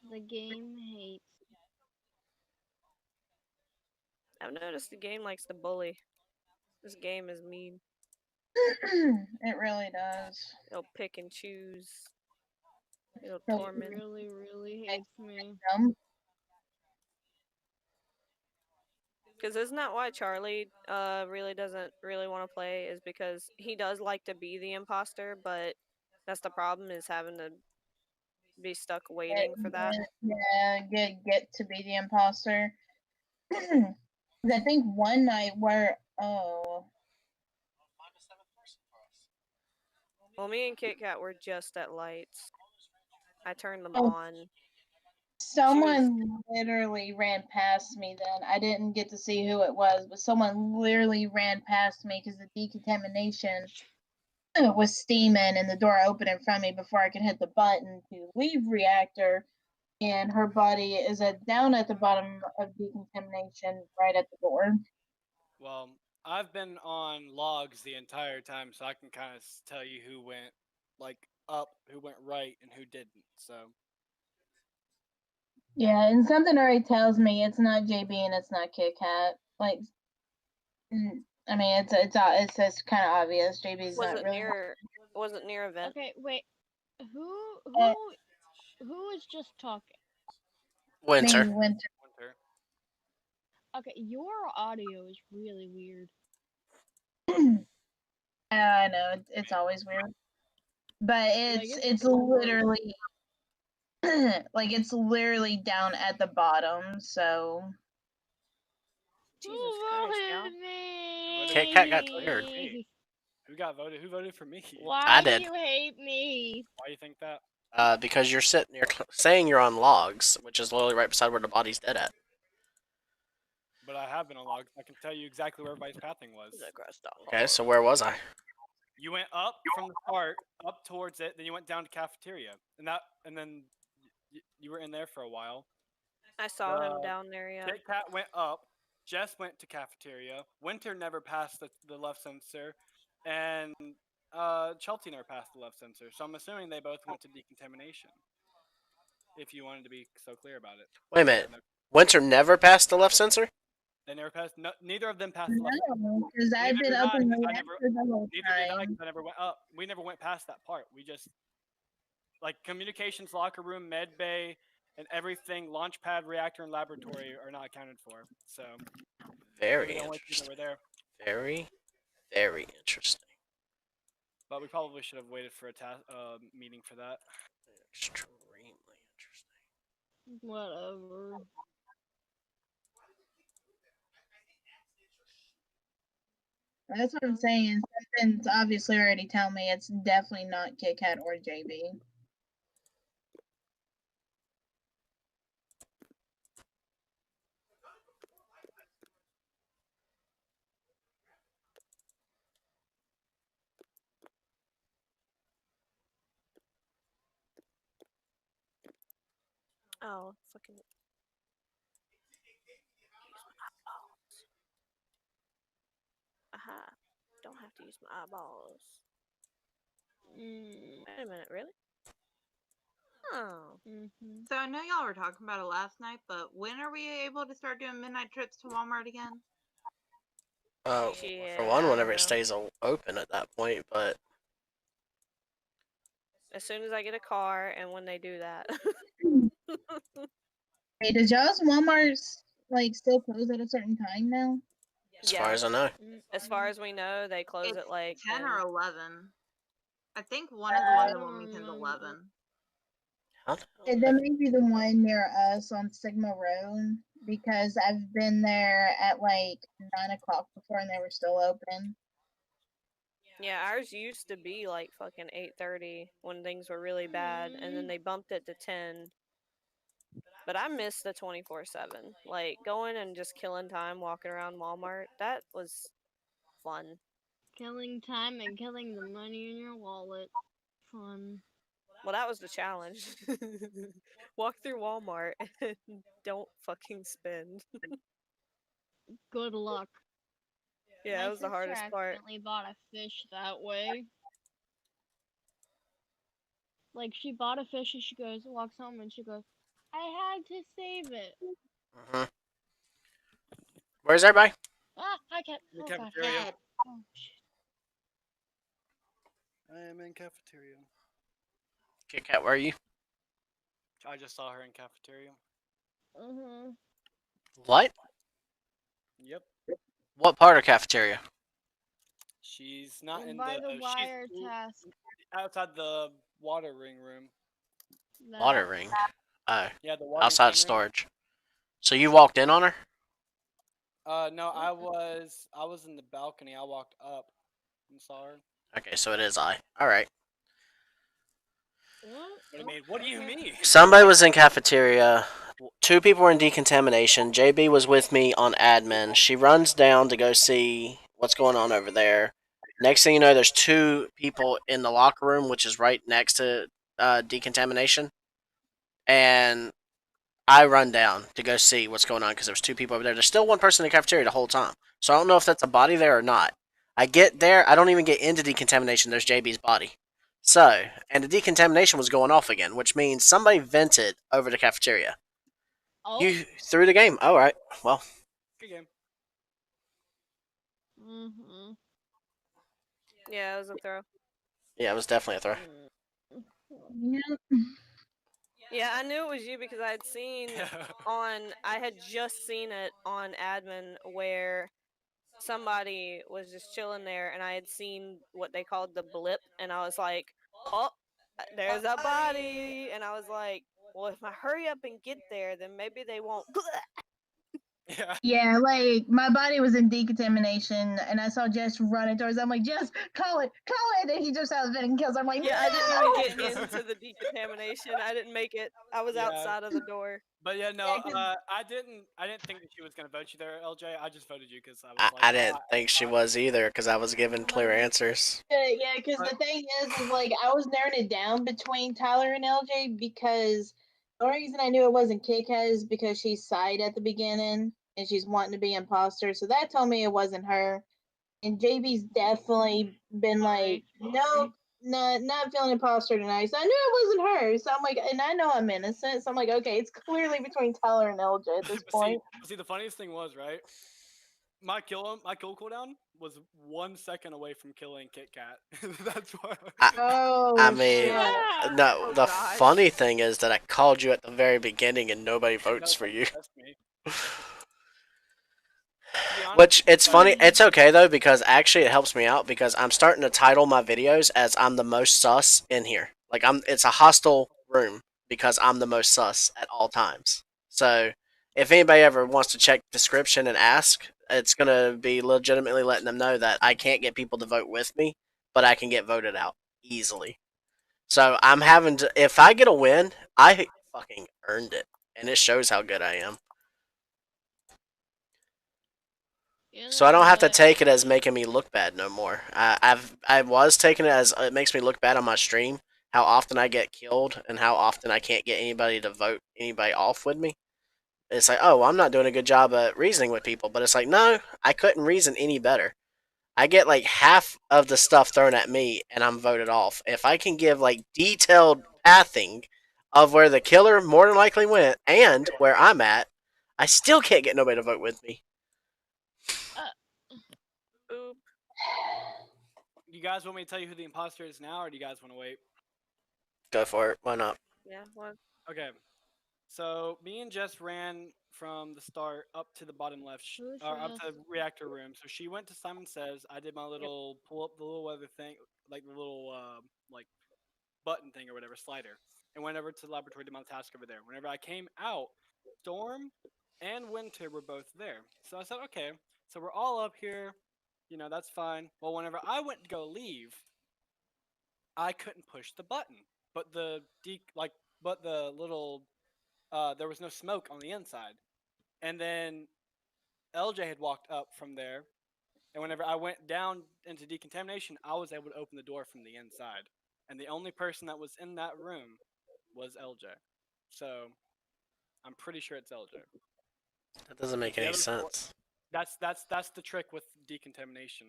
The game hates. I've noticed the game likes to bully. This game is mean. it really does. It'll pick and choose. It'll So, It torment. really, really hates me. Because isn't that why Charlie really doesn't really want to play? Is because he does like to be the imposter, but that's the problem is having to be stuck waiting for that. Yeah, get to be the imposter. 'Cause I think one night where Well, me and Kit Kat were just at lights. I turned them Oh. on. someone literally ran past me. Then I didn't get to see who it was, but someone literally ran past me because the decontamination was steaming and the door opened in front of me before I could hit the button to leave reactor. And her body is down at the bottom of decontamination, right at the door. Well, I've been on logs the entire time, so I can kind of tell you who went like up, who went right, and who didn't. So Yeah, and something already tells me it's not JB and it's not Kit Kat. Like, I mean, it's kind of obvious. JB's Was not it really. near? Was it near event? Okay, wait. Who Uh, who who is just talking? Winter. maybe Winter. Winter. Okay, your audio is really weird. I know it's always weird, but Like it's the worst. literally like it's literally down at the bottom. So Jesus Who Christ, y'all. voted me? Kit Kat got cleared. Who got voted? Who voted for me? Why I do did. you hate me? Why do you think that? Because you're saying you're on logs, which is literally right beside where the body's dead at. But I have been on logs. I can tell you exactly where everybody's pathing was. Okay, so where was I? You went up from the start, up towards it, then you went down to cafeteria, and then You were in there for a while. I saw him The down there. Yeah. Kit Kat went up. Jess went to cafeteria. Winter never passed the left sensor, and Chelsea never passed the left sensor. So I'm assuming they both went to decontamination. If you wanted to be so clear about it. Wait a minute. Winter never passed the left sensor? They never passed. No, neither of them passed the left sensor. No, because I've Neither been did up I, in the 'cause I left never. for the whole Neither did I, time. 'cause I never went up. We never went past that part. We just like communications, locker room, med bay, and everything. Launch pad, reactor, and laboratory are not accounted for. So they were Very the only two that interesting. were there. Very, very interesting. But we probably should have waited for a meeting for that. Extremely interesting. Whatever. That's what I'm saying. Something's obviously already telling me it's definitely not Kit Kat or JB. Oh, fucking. Aha. Don't have to use my eyeballs. Mm. Wait a minute, really? Oh. Mm-hmm. So I know y'all were talking about it last night, but when are we able to start doing midnight trips to Walmart again? For one, I whenever don't it know. stays open at that point, but As soon as I get a car and when they do that. Hey, does y'all's Walmart's like still close at a certain time now? as far as I know, As far as we know, they close It's at like 10 or 11. I think one of the I ones in don't Wilmington's remember. 11. how And that may be the one near us on Sigma Road because I've been there at like 9 o'clock before and they were still open. Yeah, ours used to be like fucking 8:30 when things were really bad, and then they bumped it to 10. But I miss the 24/7. Like going and just killing time walking around Walmart. That was fun. Killing time and killing the money in your wallet. Fun. Well, that was the challenge. Walk through Walmart and don't fucking spend. Good luck. Yeah, My that was the sister hardest part. accidentally bought a fish that way. Like she bought a fish and she walks home and she goes, I had to save it. hmm Where's everybody? Ah, I can't. In the Oh god. cafeteria. Ed, Oh shit. I am in cafeteria. Kit Kat, where are you? I just saw her in cafeteria. Mhm. What? Yep. What part of cafeteria? She's not in By the she's wire task. outside the watering room. Water ring. Oh, Yeah, the watering outside room. storage. So you walked in on her? No, I was in the balcony. I walked up and saw her. Okay, so it is I. All right. What do you mean? Somebody was in cafeteria. Two people were in decontamination. JB was with me on admin. She runs down to go see what's going on over there. Next thing you know, there's two people in the locker room, which is right next to decontamination. And I run down to go see what's going on because there was two people over there. There's still one person in the cafeteria the whole time. So I don't know if that's a body there or not. I get there. I don't even get into decontamination. There's JB's body. So, and the decontamination was going off again, which means somebody vented over the cafeteria. Oh. You threw the game. All right. Well. Good game. Mhm. Yeah, it was a throw. Yeah, it was definitely a throw. Yep. Yeah, I knew it was you because I had seen I had just seen it on admin where somebody was just chilling there and I had seen what they called the blip and I was like, oh, there's a body. And I was like, well, if I hurry up and get there, then maybe they won't. Yeah. Yeah, like my body was in decontamination and I saw Jess running towards it. I'm like, Jess, call it. And he jumps out of bed and kills her. I'm like, Yeah, I didn't "No!" even get into the decontamination. I didn't make it. I was Yeah. outside of the door. But yeah, no, Yeah, 'cause- I didn't think that she was gonna vote you there, LJ. I just voted you because I was I, like, I didn't think she was either because I was given clear answers. Yeah, because the thing is like I was narrowing it down between Tyler and LJ because The only reason I knew it wasn't Kit Kat is because she sighed at the beginning and she's wanting to be imposter. So that told me it wasn't her. And JB's definitely been like, nope, not feeling imposter tonight. So I knew it wasn't her. So I'm like, and I know I'm innocent. So I'm like, okay, it's clearly between Tyler and LJ at this point. See, the funniest thing was, right? My kill cooldown was 1 second away from killing Kit Kat. That's why. Oh, I mean, shit. no. Oh, The gosh. funny thing is that I called you at the very beginning and nobody votes No, for you. that's me. To be honest, Which it's funny. It's okay though because actually it helps me out because I'm starting to title my videos as I'm the most sus in here. Like it's a hostile room because I'm the most sus at all times. So if anybody ever wants to check description and ask, it's gonna be legitimately letting them know that I can't get people to vote with me, but I can get voted out easily. So I'm having to. If I get a win, I fucking earned it, and it shows how good I am. So I don't have to take it as making me look bad no more. I was taking it as it makes me look bad on my stream. How often I get killed and how often I can't get anybody to vote anybody off with me. It's like, oh, well, I'm not doing a good job at reasoning with people. But it's like, no, I couldn't reason any better. I get like half of the stuff thrown at me and I'm voted off. If I can give like detailed pathing of where the killer more than likely went and where I'm at, I still can't get nobody to vote with me. Oop. You guys want me to tell you who the imposter is now, or do you guys want to wait? Go for it. Why not? Yeah. Well, Okay. So me and Jess ran from the start up to the bottom left, Who's or up Jess? to the reactor room. So she went to Simon Says. I did my little pull up the little weather thing, like the little like button thing or whatever slider, and went over to the laboratory to my task over there. Whenever I came out, Storm and Winter were both there. So I said, okay, so we're all up here. You know, that's fine. Well, whenever I went to go leave, I couldn't push the button, but but the little there was no smoke on the inside. And then LJ had walked up from there, and whenever I went down into decontamination, I was able to open the door from the inside. And the only person that was in that room was LJ. So I'm pretty sure it's LJ. That doesn't make The any other four, sense. that's the trick with decontamination.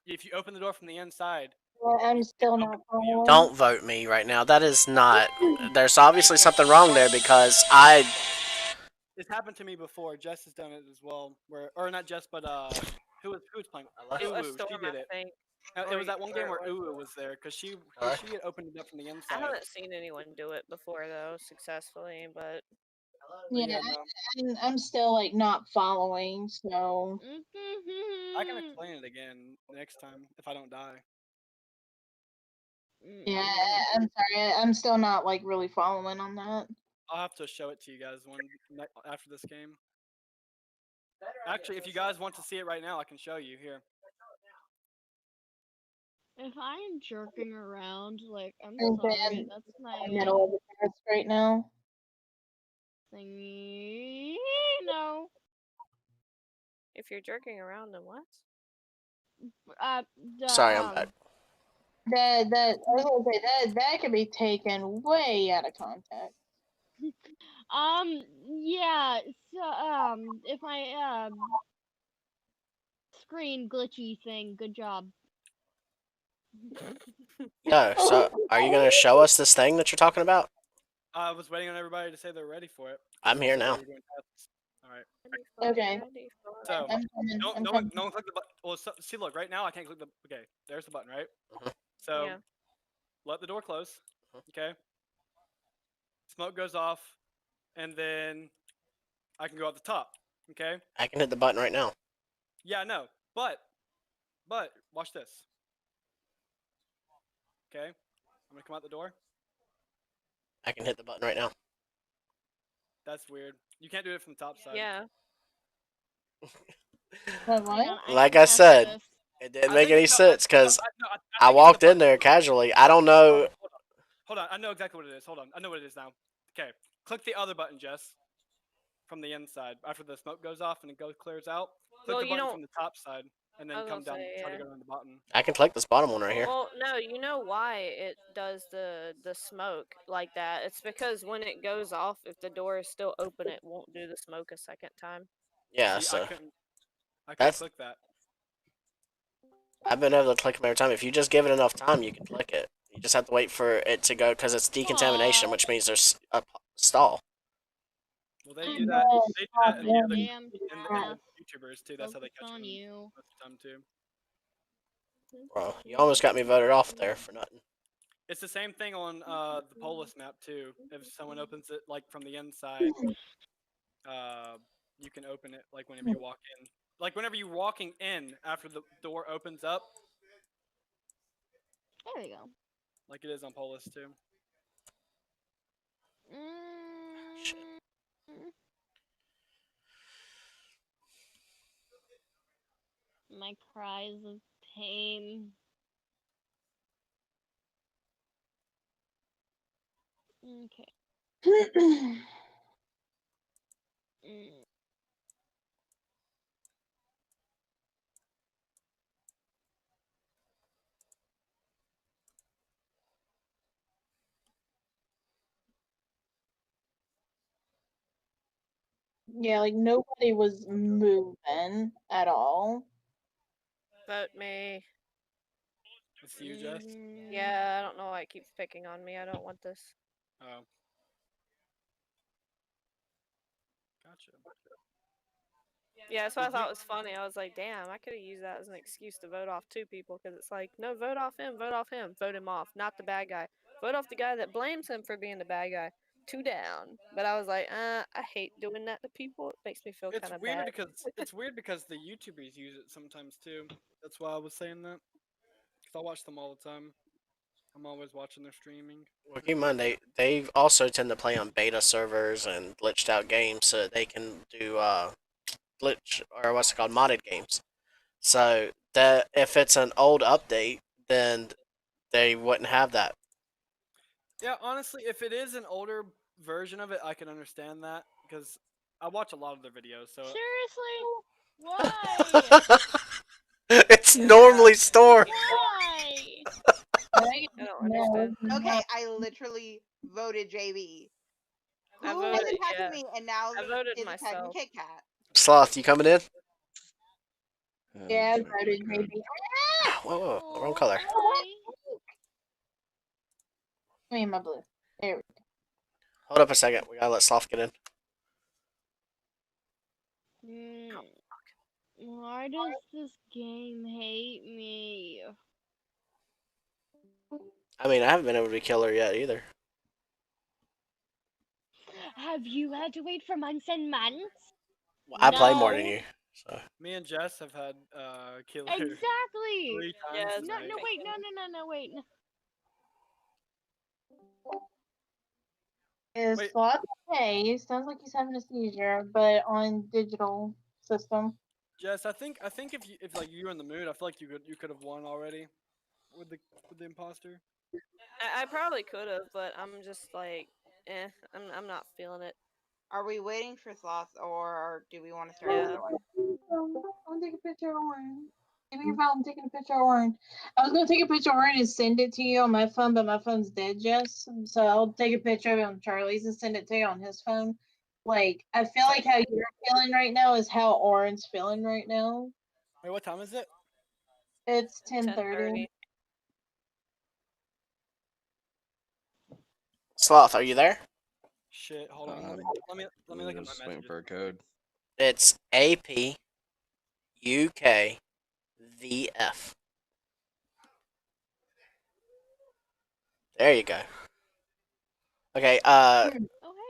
If you open the door from the inside, Well, I'm you still can't not open it from the following. outside. Don't vote me right now. That is not. There's obviously something wrong there because I. It's happened to me before. Jess has done it as well. Where or not Jess, but who was playing? a Uwu, storm, she did I it. think. It Or was that one game where it was. Uwu was there because she had opened it up from the I inside. haven't seen anyone do it before though successfully, but But Yeah, yeah, no, I'm still like not following. So I can explain it again next time if I don't die. yeah, I'm sorry. I'm still not like really following on that. I'll have to show it to you guys after this game. Actually, if you guys want to see it right now, I can show you here. If I'm jerking around, like, I'm And sorry, then that's in my the middle of the task right now. thingy. No. if you're jerking around, then what? The, Sorry, I'm back. That I was gonna say that could be taken way out of context. Yeah. So, if my screen glitchy thing, good job. Yo, so are you gonna show us this thing that you're talking about? I was waiting on everybody to say they're ready for it. I'm here So now. we were doing tests. All right. Okay. So I'm coming. no, I'm no, coming. no one click the button. Well, see, look, right now I can't click the. Okay, there's the button, right? Mhm. So Yeah. let the door close. Mhm. Okay. Smoke goes off, and then I can go out the top. Okay. I can hit the button right now. Yeah, no, but watch this. Okay. I'm gonna come out the door. I can hit the button right now. That's weird. You can't do it from the top side. Yeah. What? Hang on, Like can I test said, this. it didn't I make think any sense because no, I I think it's the walked in button. there casually. I don't know. Hold on. I know exactly what it is. Hold on. I know what it is now. Okay. Click the other button, Jess. From the inside. After the smoke goes off and it clears out. Click Well, the you button don't- from the top side. and I then was come gonna down, say, try to yeah. go down the bottom. I can click this bottom one right here. Well, no, you know why it does the smoke like that? It's because when it goes off, if the door is still open, it won't do the smoke a second time. Yeah, See, so I couldn't that's click that. I've been able to click them every time. If you just give it enough time, you can click it. You just have to wait for it to go because it's decontamination, Aw. which means there's a stall. Well, they I do that. No, They do stop that in the other them. Damn in Tess. the YouTubers too. That's how they Focus catch on them you. most of the time too. Well, you almost got me voted off there for nothing. It's the same thing on the Polis map too. If someone opens it like from the inside, uh, you can open it like whenever you walk in. Like whenever you're walking in after the door opens up, There we go. like it is on Polis too. Shit. Mm, my cries of pain. Okay. Mm. Yeah, like nobody was moving at all. Vote me. It's you, Jess. Yeah, I don't know why it keeps picking on me. I don't want this. Oh, gotcha. Yeah, that's what I Did you? thought was funny. I was like, damn, I could have used that as an excuse to vote off two people because it's like, no, vote off him, vote him off, not the bad guy. Vote off the guy that blames him for being the bad guy. Two down. But I was like, I hate doing that to people. It makes me feel It's kind of weird bad. because the YouTubers use it sometimes too. That's why I was saying that. Cause I watch them all the time. I'm always watching their streaming. Well, keep in mind they also tend to play on beta servers and glitched out games, so they can do glitch or what's it called modded games. So that if it's an old update, then they wouldn't have that. Yeah, honestly, if it is an older version of it, I can understand that because I watch a lot of their videos. So Seriously? Why? It's Yeah. normally stored. Why? I I don't no, understand. Okay, I literally voted JB. I Who was voted, attacking yeah. me and now I voted is attacking myself. Kit Kat? Sloth, you coming in? yeah, I just waiting for voted the code. maybe. Whoa, wrong Oh, color. why? Give me my blue. There we Hold up a second. We gotta let Sloth get in. Why does this game hate me? I mean, I haven't been able to kill her yet either. Have you had to wait for months and months? I play more than No. you, so me and Jess have had killer Exactly. 3 Yeah, times it's No, tonight. no, wait, no, wait. No. Is Wait. Sloth okay? Sounds like he's having a seizure, but on digital system. Jess, I think if like you were in the mood, I feel like you could have won already with the imposter. I probably could have, but I'm just like, I'm not feeling it. Are we waiting for sloths or do we want to start Yeah. another one? I'll take a picture of Warren. Give me your phone. I'm taking a picture of Warren. I was gonna take a picture of Warren and send it to you on my phone, but my phone's dead, Jess. So I'll take a picture of it on Charlie's and send it to you on his phone. Like I feel like how you're feeling right now is how Oren's feeling right now. Wait, what time is it? It's 10:30. 10:30. Sloth, are you there? Shit, hold on. Let me I'm look at my just waiting messages. for a code. It's APUKVF. There you go. Okay, Oh,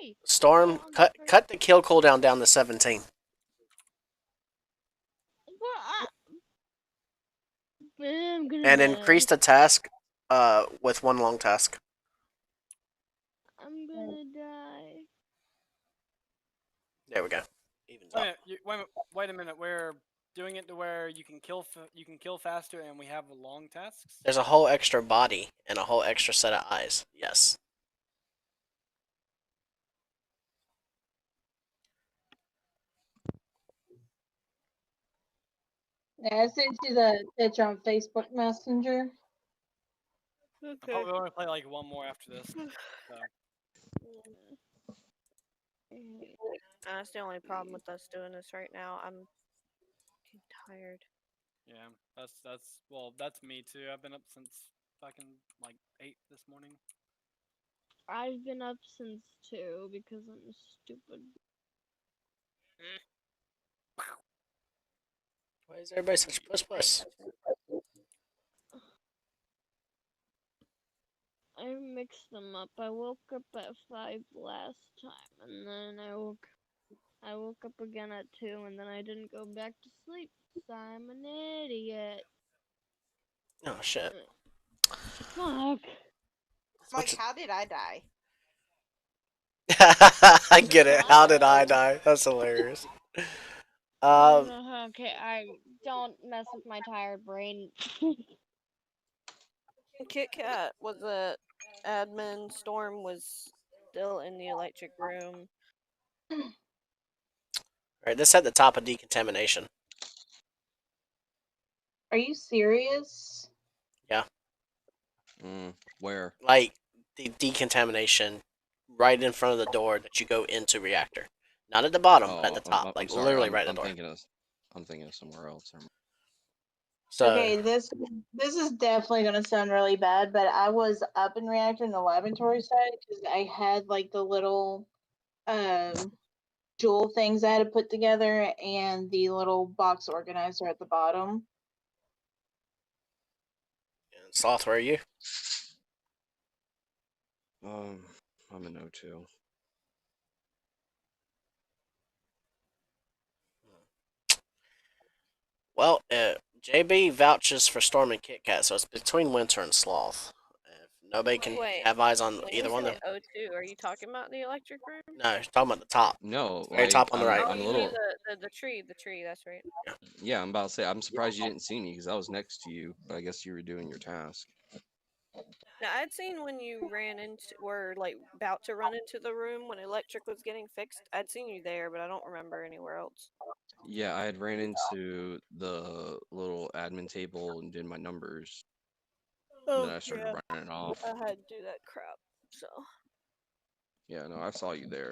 hey. Storm, Oh, cut that's cut the kill cooldown down to 17. Well, I'm gonna And die. increase the task with one long task. I'm gonna die. There we go. Evens Wait a up. minute. Wait a minute. We're doing it to where you can kill faster, and we have long tasks. There's a whole extra body and a whole extra set of eyes. Yes. Yeah, I sent you the picture on Facebook Messenger. I'll Okay. probably only play like one more after this. So. That's the only problem with us doing this right now. I'm getting tired. Yeah, that's me too. I've been up since fucking like 8 this morning. I've been up since 2 because I'm stupid. Why is everybody such puss? I mixed them up. I woke up at 5 last time, and then I woke up again at 2, and then I didn't go back to sleep. So I'm an idiot. Oh shit. Fuck. Like, how did I die? I get it. How did I die? That's hilarious. Okay, I don't mess with my tired brain. Kit Kat was a admin. Storm was still in the electric room. Alright, this at the top of decontamination. Are you serious? Where? Like the decontamination right in front of the door that you go into reactor. Not at the bottom, but at the top. I'm Like sorry. literally right at I'm the door. thinking of somewhere else. So Okay, this is definitely gonna sound really bad, but I was up in reactor in the laboratory side because I had like the little jewel things I had to put together and the little box organizer at the bottom. Sloth, where are you? I'm in O2. Well, JB vouches for Storm and Kit Kat, so it's between Winter and Sloth. If nobody can Wait, have eyes on when either you one, say then O2, are you talking about the electric room? no, you're talking about the top. No, Very top on the right. Oh, I'm a you little. mean the tree? The tree. That's right. Yeah, I'm about to say. I'm surprised you didn't see me because I was next to you, but I guess you were doing your task. Now I'd seen when you were like about to run into the room when electric was getting fixed. I'd seen you there, but I don't remember anywhere else. Yeah, I had ran into the little admin table and did my numbers. And then I started running off. I had to do that crap. So Yeah, no, I saw you there.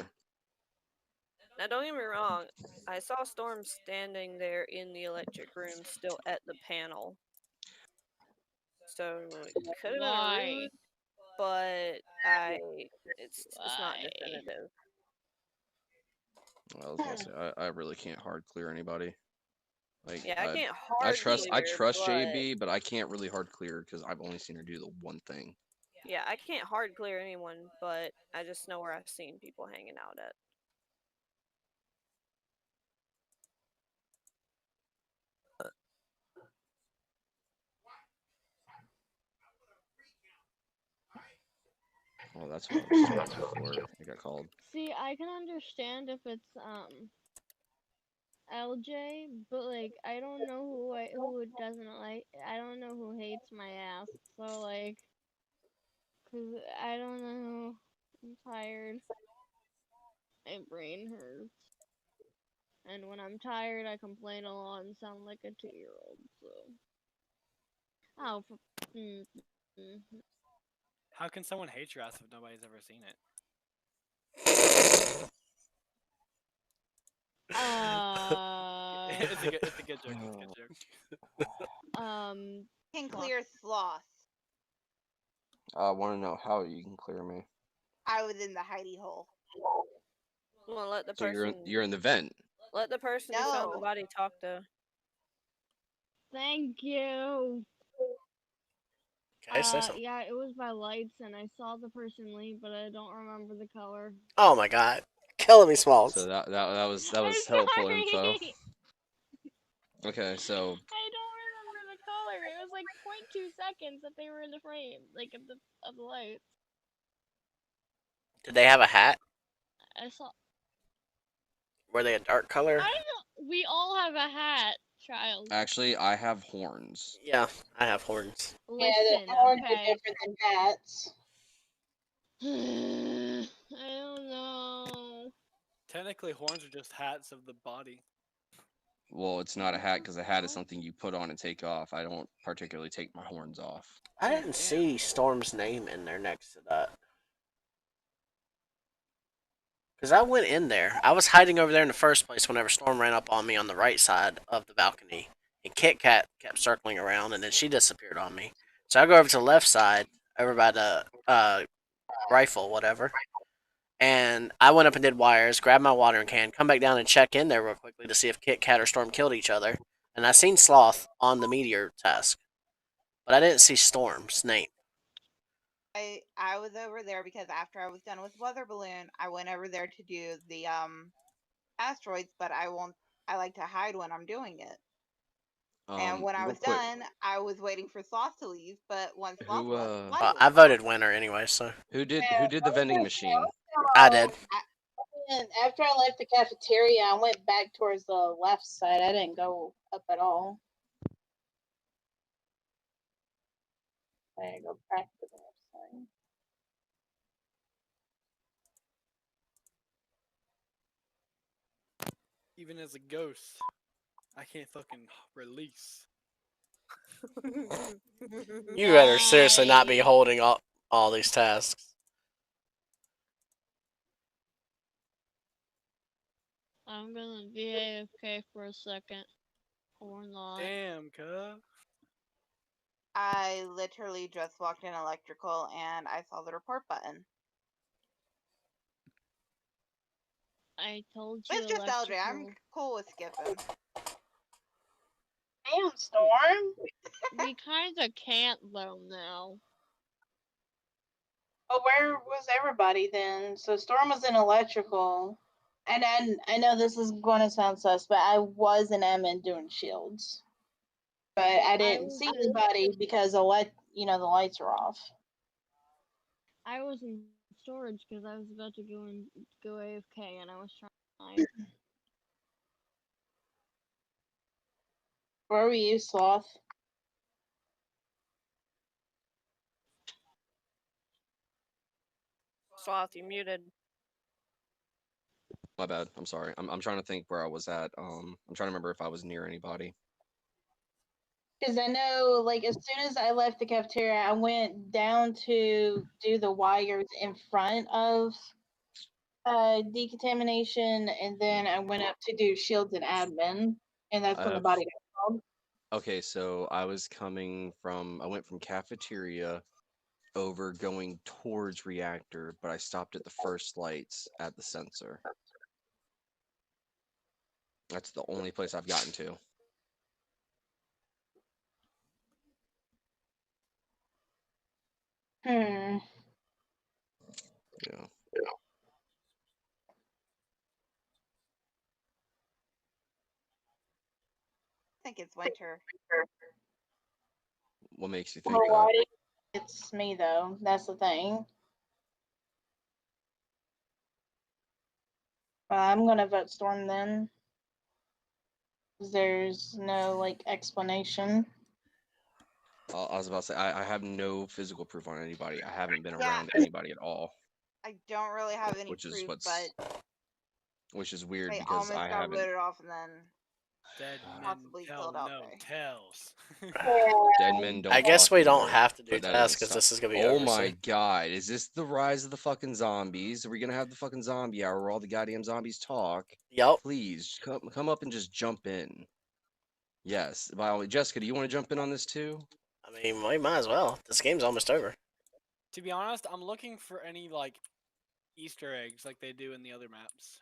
now don't get me wrong. I saw Storm standing there in the electric room, still at the panel. So it could have been a Why? ruse, but it's not Why? definitive. I was gonna say I really can't hard clear anybody. Like Yeah, I can't I hard trust clear, but JB, but I can't really hard clear because I've only seen her do the one thing. yeah, I can't hard clear anyone, but I just know where I've seen people hanging out at. Well, that's what I was told before I got called. See, I can understand if it's LJ, but like I don't know who doesn't like. I don't know who hates my ass. So like, 'cause I don't know. I'm tired. My brain hurts. And when I'm tired, I complain a lot and sound like a 2-year-old. So. Oh. How can someone hate your ass if nobody's ever seen it? It's a good joke. It's a good joke. Can Sloth. clear sloth. I want to know how you can clear me. I was in the hidey hole. Well, let the So person you're in the vent. let the person who found the No. body talk though. Thank you. Okay, say something. Yeah, it was by lights, and I saw the person leave, but I don't remember the color. Oh my god, killing me, Smalls. So that was I'm helpful sorry. info. Okay, so I don't remember the color. It was like 0.2 seconds that they were in the frame, like of the lights. Did they have a hat? I saw. Were they a dark color? I don't. We all have a hat, child. actually I have horns. Yeah, I have horns. Yeah, Listen, the horns are okay. different than hats. I don't know. Technically, horns are just hats of the body. Well, it's not a hat because a hat is something you put on and take off. I don't particularly take my horns off. I didn't see Storm's name in there next to that. Because I went in there. I was hiding over there in the first place whenever Storm ran up on me on the right side of the balcony. And Kit Kat kept circling around, and then she disappeared on me. So I go over to the left side, over by the rifle, whatever. And I went up and did wires, grabbed my watering can, come back down and check in there real quickly to see if Kit Kat or Storm killed each other. And I seen Sloth on the meteor task, but I didn't see Storm's name. I was over there because after I was done with weather balloon, I went over there to do the asteroids, but I like to hide when I'm doing it. And when I Real was quick, done, I was waiting for Sloth to leave, but once Sloth who left, Light was I gone. voted winner anyway, so who did Yeah, the vending machine? I did. And after I left the cafeteria, I went back towards the left side. I didn't go up at all. I go back to the left side. Even as a ghost, I can't fucking release. You better seriously not be holding all these tasks. I'm gonna be AFK for a second. Or not. Damn, cuz. I literally just walked in electrical and I saw the report button. I told you It's just LJ. I'm electrical. cool with skipping. Damn, Storm. We kinda can't though now. But where was everybody then? So Storm was in electrical. And I know this is going to sound sus, but I was in admin doing shields. But I didn't see anybody because the lights are off. I was in storage because I was about to go AFK and I was trying to hide. Where were you, Sloth? Sloth, you muted. My bad. I'm sorry. I'm trying to think where I was at. I'm trying to remember if I was near anybody. Because I know, like, as soon as I left the cafeteria, I went down to do the wires in front of decontamination, and then I went up to do shields and admin, and that's I when the have body got called. Okay, so I went from cafeteria over going towards reactor, but I stopped at the first lights at the sensor. That's the only place I've gotten to. Hmm. Yeah. I think it's winter. What makes you think Well, that? why did it's me though? That's the thing. I'm gonna vote Storm then. 'Cause there's no like explanation. I was about to say I have no physical proof on anybody. I haven't been Yeah. around anybody at all, I don't really have any which is proof, but which is weird I because almost I got haven't. voted off and then Dead men possibly tell killed out no there. tales. Dead men don't. I guess talk we don't anymore. have to do Put that in tasks the because this is gonna be Oh over my soon. god, is this the rise of the fucking zombies? Are we gonna have the fucking zombie hour where all the goddamn zombies talk? Yup. Please come up and just jump in. Yes, by all means. Jessica, do you want to jump in on this too? I mean, we might as well. This game's almost over. To be honest, I'm looking for any like Easter eggs like they do in the other maps.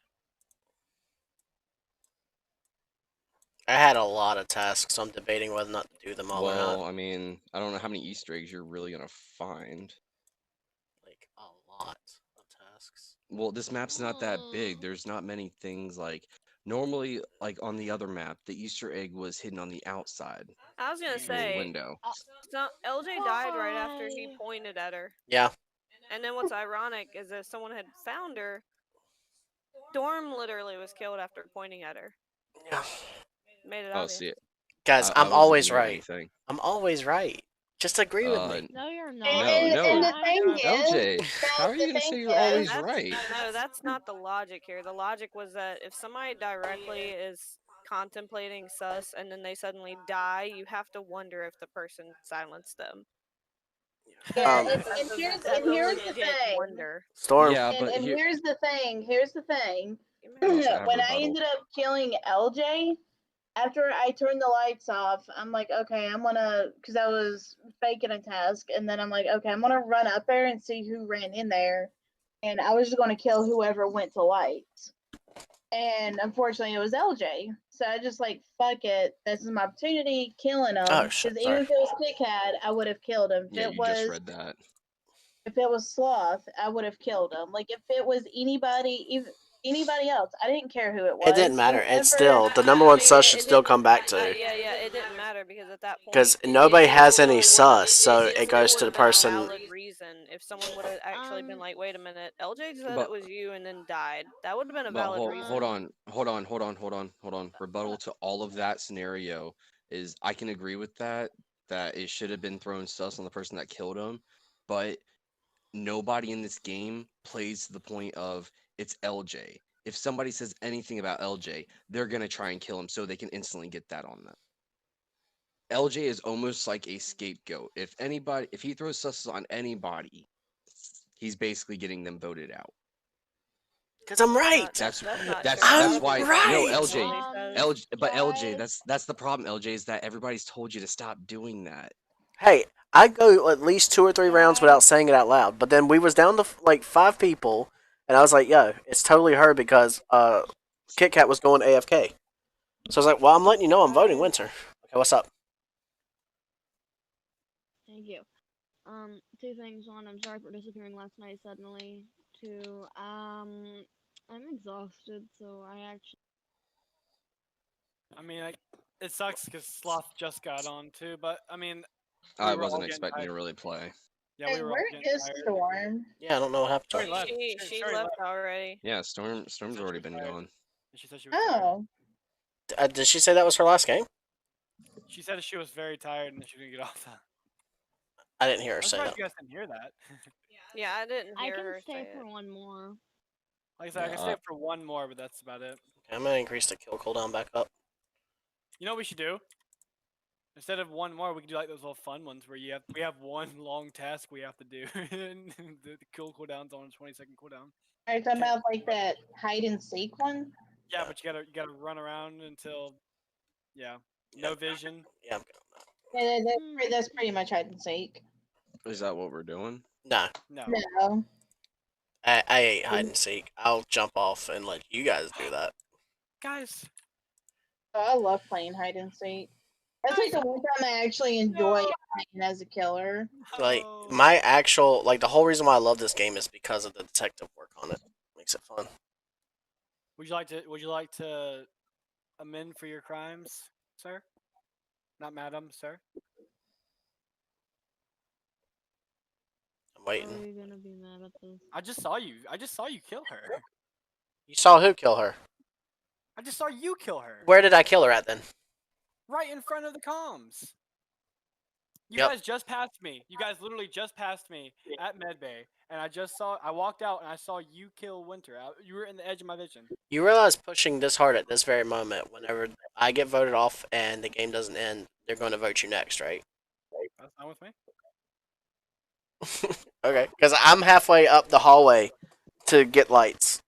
I had a lot of tasks, so I'm debating whether or not to do them all or Well, not. I mean, I don't know how many Easter eggs you're really gonna find. Like a lot of tasks. Well, this map's not that big. There's not many things like normally like on the other map, the Easter egg was hidden on the outside I was gonna through a say, window. so LJ died right after he pointed at her. Yeah. And then what's ironic is that someone had found her. Storm literally was killed after pointing at her. Yeah. Made it Oh, obvious. see it. Guys, I I'm wasn't always gonna do right. anything. I'm always right. Just agree with me. No, you're not. And the thing LJ, is, how are you the gonna say thing you're always is, right? No, that's not the logic here. The logic was that if somebody directly is contemplating sus and then they suddenly die, you have to wonder if the person silenced them. Yeah, Um, That's a here's the legit thing. wonder. Storm. Yeah, And, but and here. here's the thing. Here's the thing. Oh, so I have When I rebuttal. ended up killing LJ, after I turned the lights off, I'm like, okay, I'm gonna, because I was faking a task, and then I'm like, okay, I'm gonna run up there and see who ran in there, and I was just gonna kill whoever went to lights. And unfortunately, it was LJ. So I just like, fuck it, this is my opportunity, killing him. Oh Because shit. even Sorry. if it was Kit Kat, I would have killed him. Yeah, you just read that. If it was Sloth, I would have killed him. Like if it was anybody, even anybody else, I didn't care who it was. It didn't matter. It's Whoever- still the number one I mean, sus should still come back to. yeah, it didn't matter because at that point, Because nobody has any sus, so it it still goes to the would've been a person. valid reason if someone would have actually been like, "Wait a minute, LJ said But- it was you and then died." That would have been a But valid reason. hold on. Rebuttal to all of that scenario is I can agree with that it should have been thrown sus on the person that killed him, but nobody in this game plays to the point of it's LJ. If somebody says anything about LJ, they're gonna try and kill him so they can instantly get that on them. LJ is almost like a scapegoat. If he throws sus on anybody, he's basically getting them voted out. Because I'm right. That's not that's true. that's I'm why right. no LJ LJ but LJ guys. that's the problem, LJ, is that everybody's told you to stop doing that. Hey, I go at least 2 or 3 rounds Guys. without saying it out loud. But then we was down to like 5 people, and I was like, "Yo, it's totally her," because Kit Kat was going AFK. So I was like, "Well, I'm letting you know I'm voting Winter." Okay, what's up? Thank you. Two things. One, I'm sorry for disappearing last night suddenly. Two, I'm exhausted, so I actually. I mean, it sucks because Sloth just got on too, but I mean, I were all wasn't getting expecting you tired. to really play. Yeah, we were all Where getting is tired. Storm? Yeah, I don't know what happened to Sorry, her. left. She Sorry, left already. Yeah, Storm's already been gone. She said she was tired. Oh, Did she say that was her last game? She said she was very tired and she was gonna get off that. I didn't hear her I'm say surprised that. you guys didn't hear that. Yeah, I didn't I hear can her stay say for it. one more. Like I said, I can stay for one more, but that's about it. Okay, I'm gonna increase the kill cooldown back up. You know what we should do? Instead of one more, we could do like those little fun ones where we have one long task we have to do, and the kill cooldown's on a 20-second cooldown. are you talking about like that hide and seek one? Yeah, but you gotta run around until no vision. Yeah, I'm Yeah, that's pretty much hide and seek. Is that what we're doing? Nah, No. No. I hate hide and seek. I'll jump off and let you guys do that. Guys, Oh, I love playing hide and seek. That's like the one time I actually enjoy playing as a killer. Like no. my actual the whole reason why I love this game is because of the detective work on it. Makes it fun. Would you like to amend for your crimes, sir? Not madam, sir. I'm Are waiting. we gonna be mad at this? I just saw you kill her. You saw who kill her? I just saw you kill her. Where did I kill her at then? Right in front of the comms. You Yep. guys just passed me. You guys literally just passed me at Medbay, and I walked out and I saw you kill Winter. You were in the edge of my vision. You realize pushing this hard at this very moment, whenever I get voted off and the game doesn't end, they're going to vote you next, right? That's fine with me. Okay, because I'm halfway up the hallway to get lights.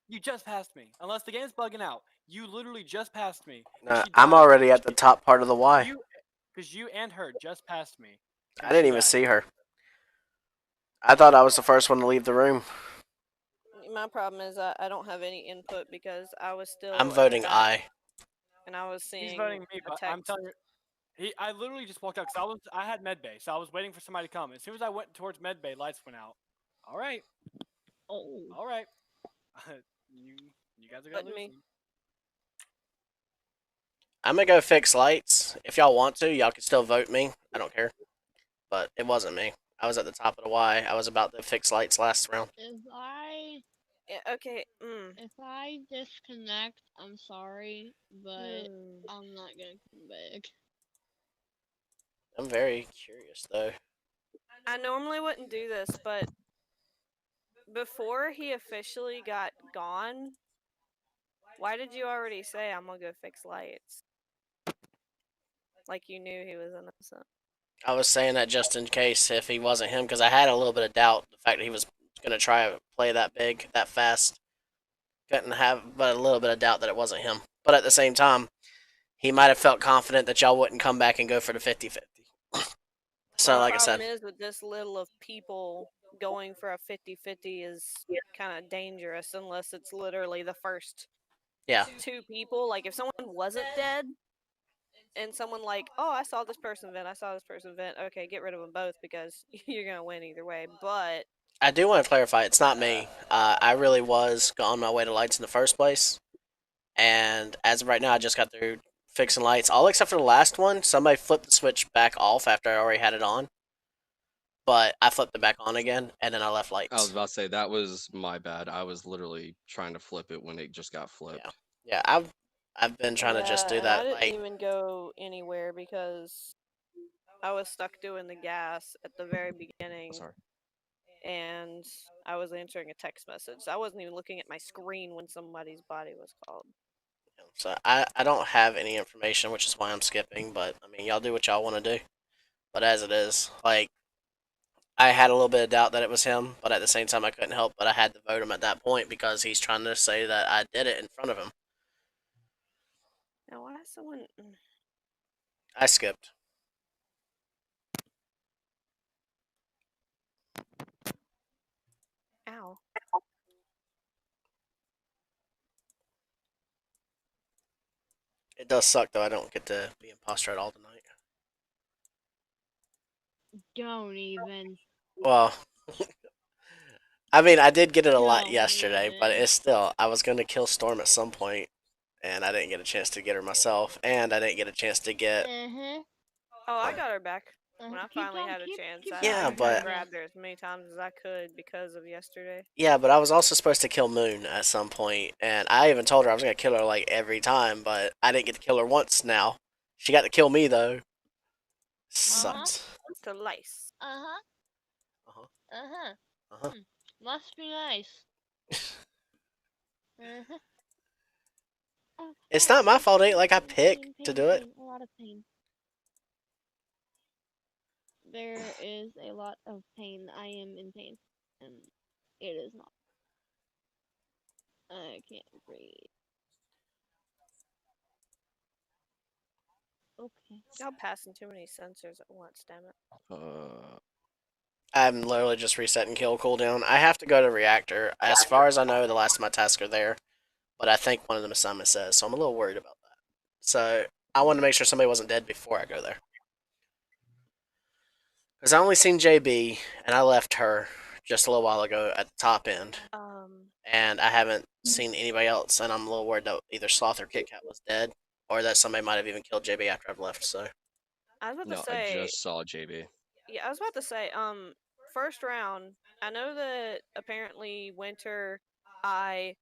You just passed me. Unless the game's bugging out. You literally just passed me. I'm already at the top part of the Y. Because you and her just passed me. I didn't even see her. I thought I was the first one to leave the room. My problem is I don't have any input because I was still. I'm at voting that, I. And I was seeing. He's voting me, a but I'm text. telling you, I literally just walked out because I had Medbay, so I was waiting for somebody to come. As soon as I went towards Medbay, lights went out. All right. Oh. All right. you guys are gonna Voting me. lose. I'm gonna go fix lights. If y'all want to, y'all can still vote me. I don't care. But it wasn't me. I was at the top of the Y. I was about to fix lights last round. Yeah, okay. If I disconnect, I'm sorry, but I'm not gonna come back. I'm very curious though. I normally wouldn't do this, but before he officially got gone, Why did you already say I'm gonna go fix lights? Like you knew he was innocent. I was saying that just in case if he wasn't him, because I had a little bit of doubt the fact that he was gonna try to play that big, that fast. Couldn't have but a little bit of doubt that it wasn't him. But at the same time, he might have felt confident that y'all wouldn't come back and go for the 50-50. So, Well, the like I problem said, is with this little of people going for a 50-50 is kind of dangerous unless it's literally the first yeah, two people. Like if someone wasn't dead and someone like, oh, I saw this person vent, I saw this person vent. Okay, get rid of them both because you're gonna win either way. But I do want to clarify. It's not me. I really was on my way to lights in the first place, and as of right now, I just got through fixing lights. All except for the last one. Somebody flipped the switch back off after I already had it on, but I flipped it back on again, and then I left I was lights. about to say that was my bad. I was literally trying to flip it when it just got Yeah, flipped. yeah. I've been trying to just yeah, do and I that. didn't Like, even go anywhere because I was stuck doing the gas at the very Oh, beginning sorry. and I was answering a text message. I wasn't even looking at my screen when somebody's body was called. so I don't have any information, which is why I'm skipping. But I mean, y'all do what y'all want to do. But as it is, like I had a little bit of doubt that it was him, but at the same time, I couldn't help but I had to vote him at that point because he's trying to say that I did it in front of him. Now, why is someone? I skipped. Ow. It does suck though. I don't get to be imposter at all tonight. Don't even. Well, I mean, I did get it a lot Don't yesterday, but even. it's still. I was going to kill Storm at some point, and I didn't get a chance to get her myself, and I didn't get a chance to get. Uh-huh. Oh, I got her back. When I Keep finally talking. had a chance, Keep Yeah, talking, I but grabbed her as many times as I could because of yesterday. yeah, but I was also supposed to kill Moon at some point, and I even told her I was going to kill her like every time, but I didn't get to kill her once. Now she got to kill me though. Uh-huh. Sucks. Slice. Uh-huh. Uh-huh. Uh-huh. Uh-huh. Must be nice. Uh-huh. It's not my fault. It ain't like I Pain, picked pain, to pain, do it. pain. A lot of pain. There is a lot of pain. I am in pain. And it is not. I can't breathe. Okay. Y'all passing too many sensors at once, damn it. Uh, I'm literally just resetting kill cooldown. I have to go to reactor. As far as I know, the last of my tasks are there, but I think one of them assignments says, so I'm a little worried about that. So I wanted to make sure somebody wasn't dead before I go there. Because I only seen JB, and I left her just a little while ago at the top end, and I haven't seen anybody else, and I'm a little worried that either Sloth or KitKat was dead, or that somebody might have even killed JB after I've left, so. I was about no, to I say, just saw JB. yeah, I was about to say, first round, I know that apparently Winter, I,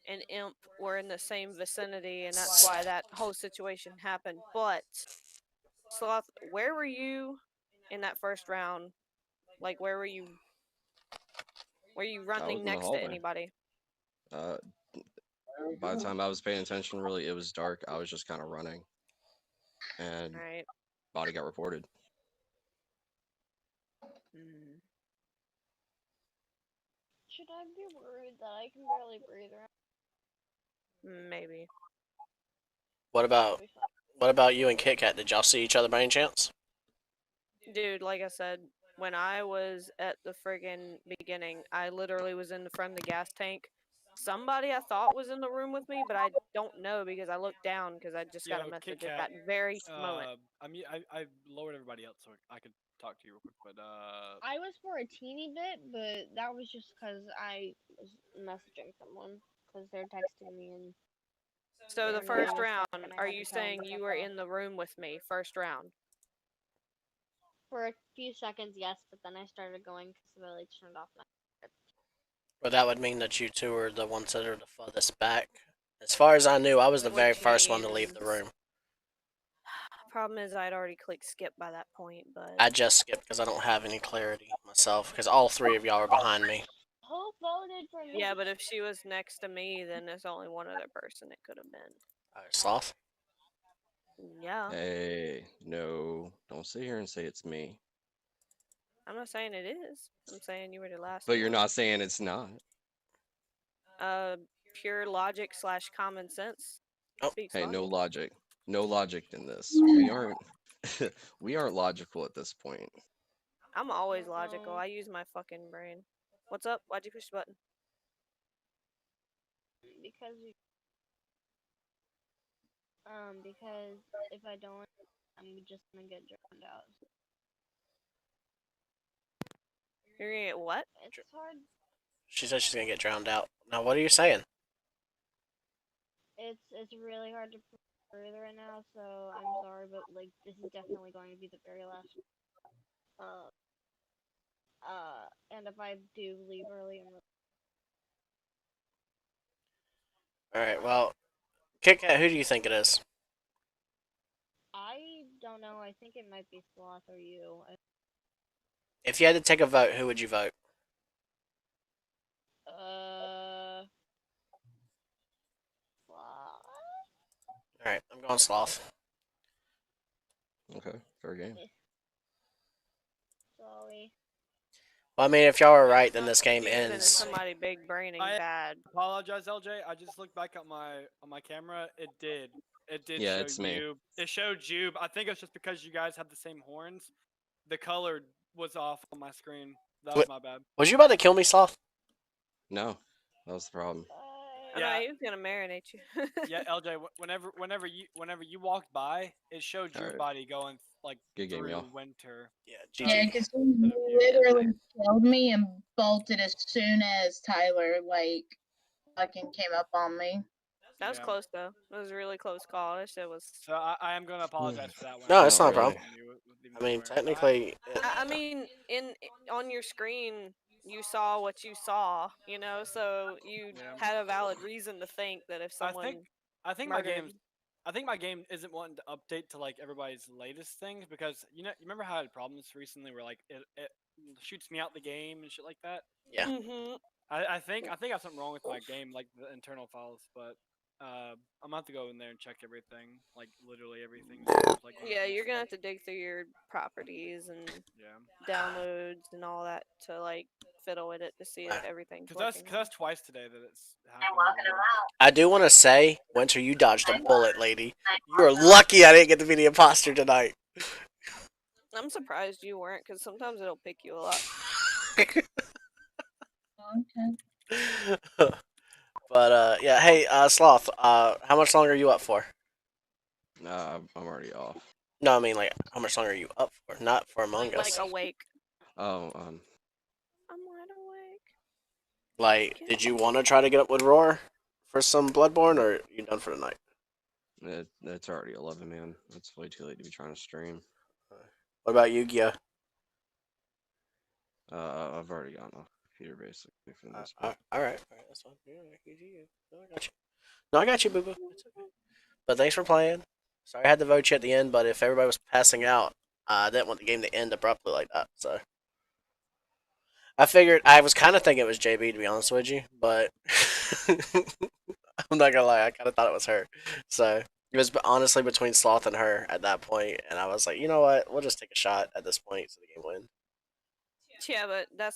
and Imp were in the same vicinity, and that's why that whole situation happened. But, Sloth, where were you in that first round? Like, where were you? Were you I was running in the next to hallway. anybody? Uh, by the time I was paying attention, really, it was dark. I was just kind of running, and Alright. body got reported. Mm. Should I be worried that I can barely breathe around? Maybe. What about That'll be fun. what about you and KitKat? Did y'all see each other by any chance? Dude, like I said, when I was at the friggin' beginning, I literally was in the front of the gas tank. Somebody I thought was in the room with me, but I don't know because I looked down because I just got a Yo, Kit message at Kat. that very moment. I lowered everybody else so I could talk to you real quick, but I was for a teeny bit, but that was just because I was messaging someone because they're texting me and So they're the annoying first as fuck, round, and I are had you to tell them saying to you fuck were off. in the room with me first round? For a few seconds, yes, but then I started going because the lights turned off. Or that would mean that you two are the ones that are the farthest back. As far as I knew, I was the very Which first one to leave the means room. problem is I'd already clicked skip by that point, but I just skipped because I don't have any clarity myself, because all three of y'all are behind me. Who voted for Yeah, but if she was next to me, then there's only one other person it could have been. Alright, Sloth. Yeah, Hey, no, don't sit here and say it's me. I'm not saying it is. I'm saying you were the last But you're one. not saying it's not. Uh, pure logic / common sense Oh, speaks Hey, no volumes. logic. No logic in this. We aren't we aren't logical at this point. I'm always logical. No. I use my fucking brain. What's up? Why'd you push the button? Because if I don't, I'm just gonna get drowned out. You're gonna get what? It's hard. she said she's gonna get drowned out. Now, what are you saying? It's really hard to further right now. So I'm sorry, but like this is definitely going to be the very last. Uh. And if I do leave early, Alright, well, Kit Kat, who do you think it is? I don't know. I think it might be Sloth or you. If you had to take a vote, who would you vote? Sloth. Alright, I'm going Sloth. Okay, fair game. Sorry. Well, I mean, if y'all are right, then Not this game confusing as ends. somebody big braining I- bad. Apologize, LJ. I just looked back at my camera. It did. It did Yeah, show it's me. you. It showed you. I think it's just because you guys had the same horns. The color was off on my screen. That was my bad. Was you about to kill me, Sloth? No, that was the problem. I know Yeah. he was gonna marinate you. Yeah, LJ. Whenever you walked by, it showed your Alright. body going like Good game, through y'all. winter. Yeah, Yeah, GG. because he literally killed me and bolted as soon as Tyler fucking came up on me. That was Yeah. close though. It was a really close call. That shit was. So I am gonna apologize for that one. No, it's Not not a problem. really. I mean, technically, I mean, on your screen, you saw what you saw. You know, so you Yeah. had a valid reason to think that if I someone think my murdered. game. I think my game isn't wanting to update to like everybody's latest things because you remember how I had problems recently where like it shoots me out the game and shit like that. yeah. Mm-hmm. I think I have something wrong with my game, like the internal files, but I'm gonna have to go in there and check everything, like literally everything. So there's, like, Yeah, you're gonna have like- to dig through your properties and Yeah, downloads and all that to like fiddle with it to see if everything's because working. that's twice today that it's happened. I do want to say, Winter, you dodged a bullet, lady. You are lucky I didn't get to be the imposter tonight. I'm surprised you weren't, because sometimes it'll pick you up. Okay. But yeah, hey, Sloth, how much longer are you up for? I'm already off. No, I mean like how much longer are you up for? Not for Among Like Us. awake. Oh, I'm wide awake. Like, did you want to try to get up with Roar for some Bloodborne, or are you done for the night? it's already 11, man. It's way too late to be trying to stream. What about Yu-Gi-Oh? I've already gotten off the computer basically for the most part. All right, that's fine. Yeah, no, I got you. No, I got you, boo boo. It's okay. But thanks for playing. Sorry I had to vote you at the end, but if everybody was passing out, I didn't want the game to end abruptly like that. So I figured I was kind of thinking it was JB to be honest with you, but I'm not gonna lie, I kind of thought it was her. So it was honestly between Sloth and her at that point, and I was like, you know what, we'll just take a shot at this point so the game wins. Yeah, but that's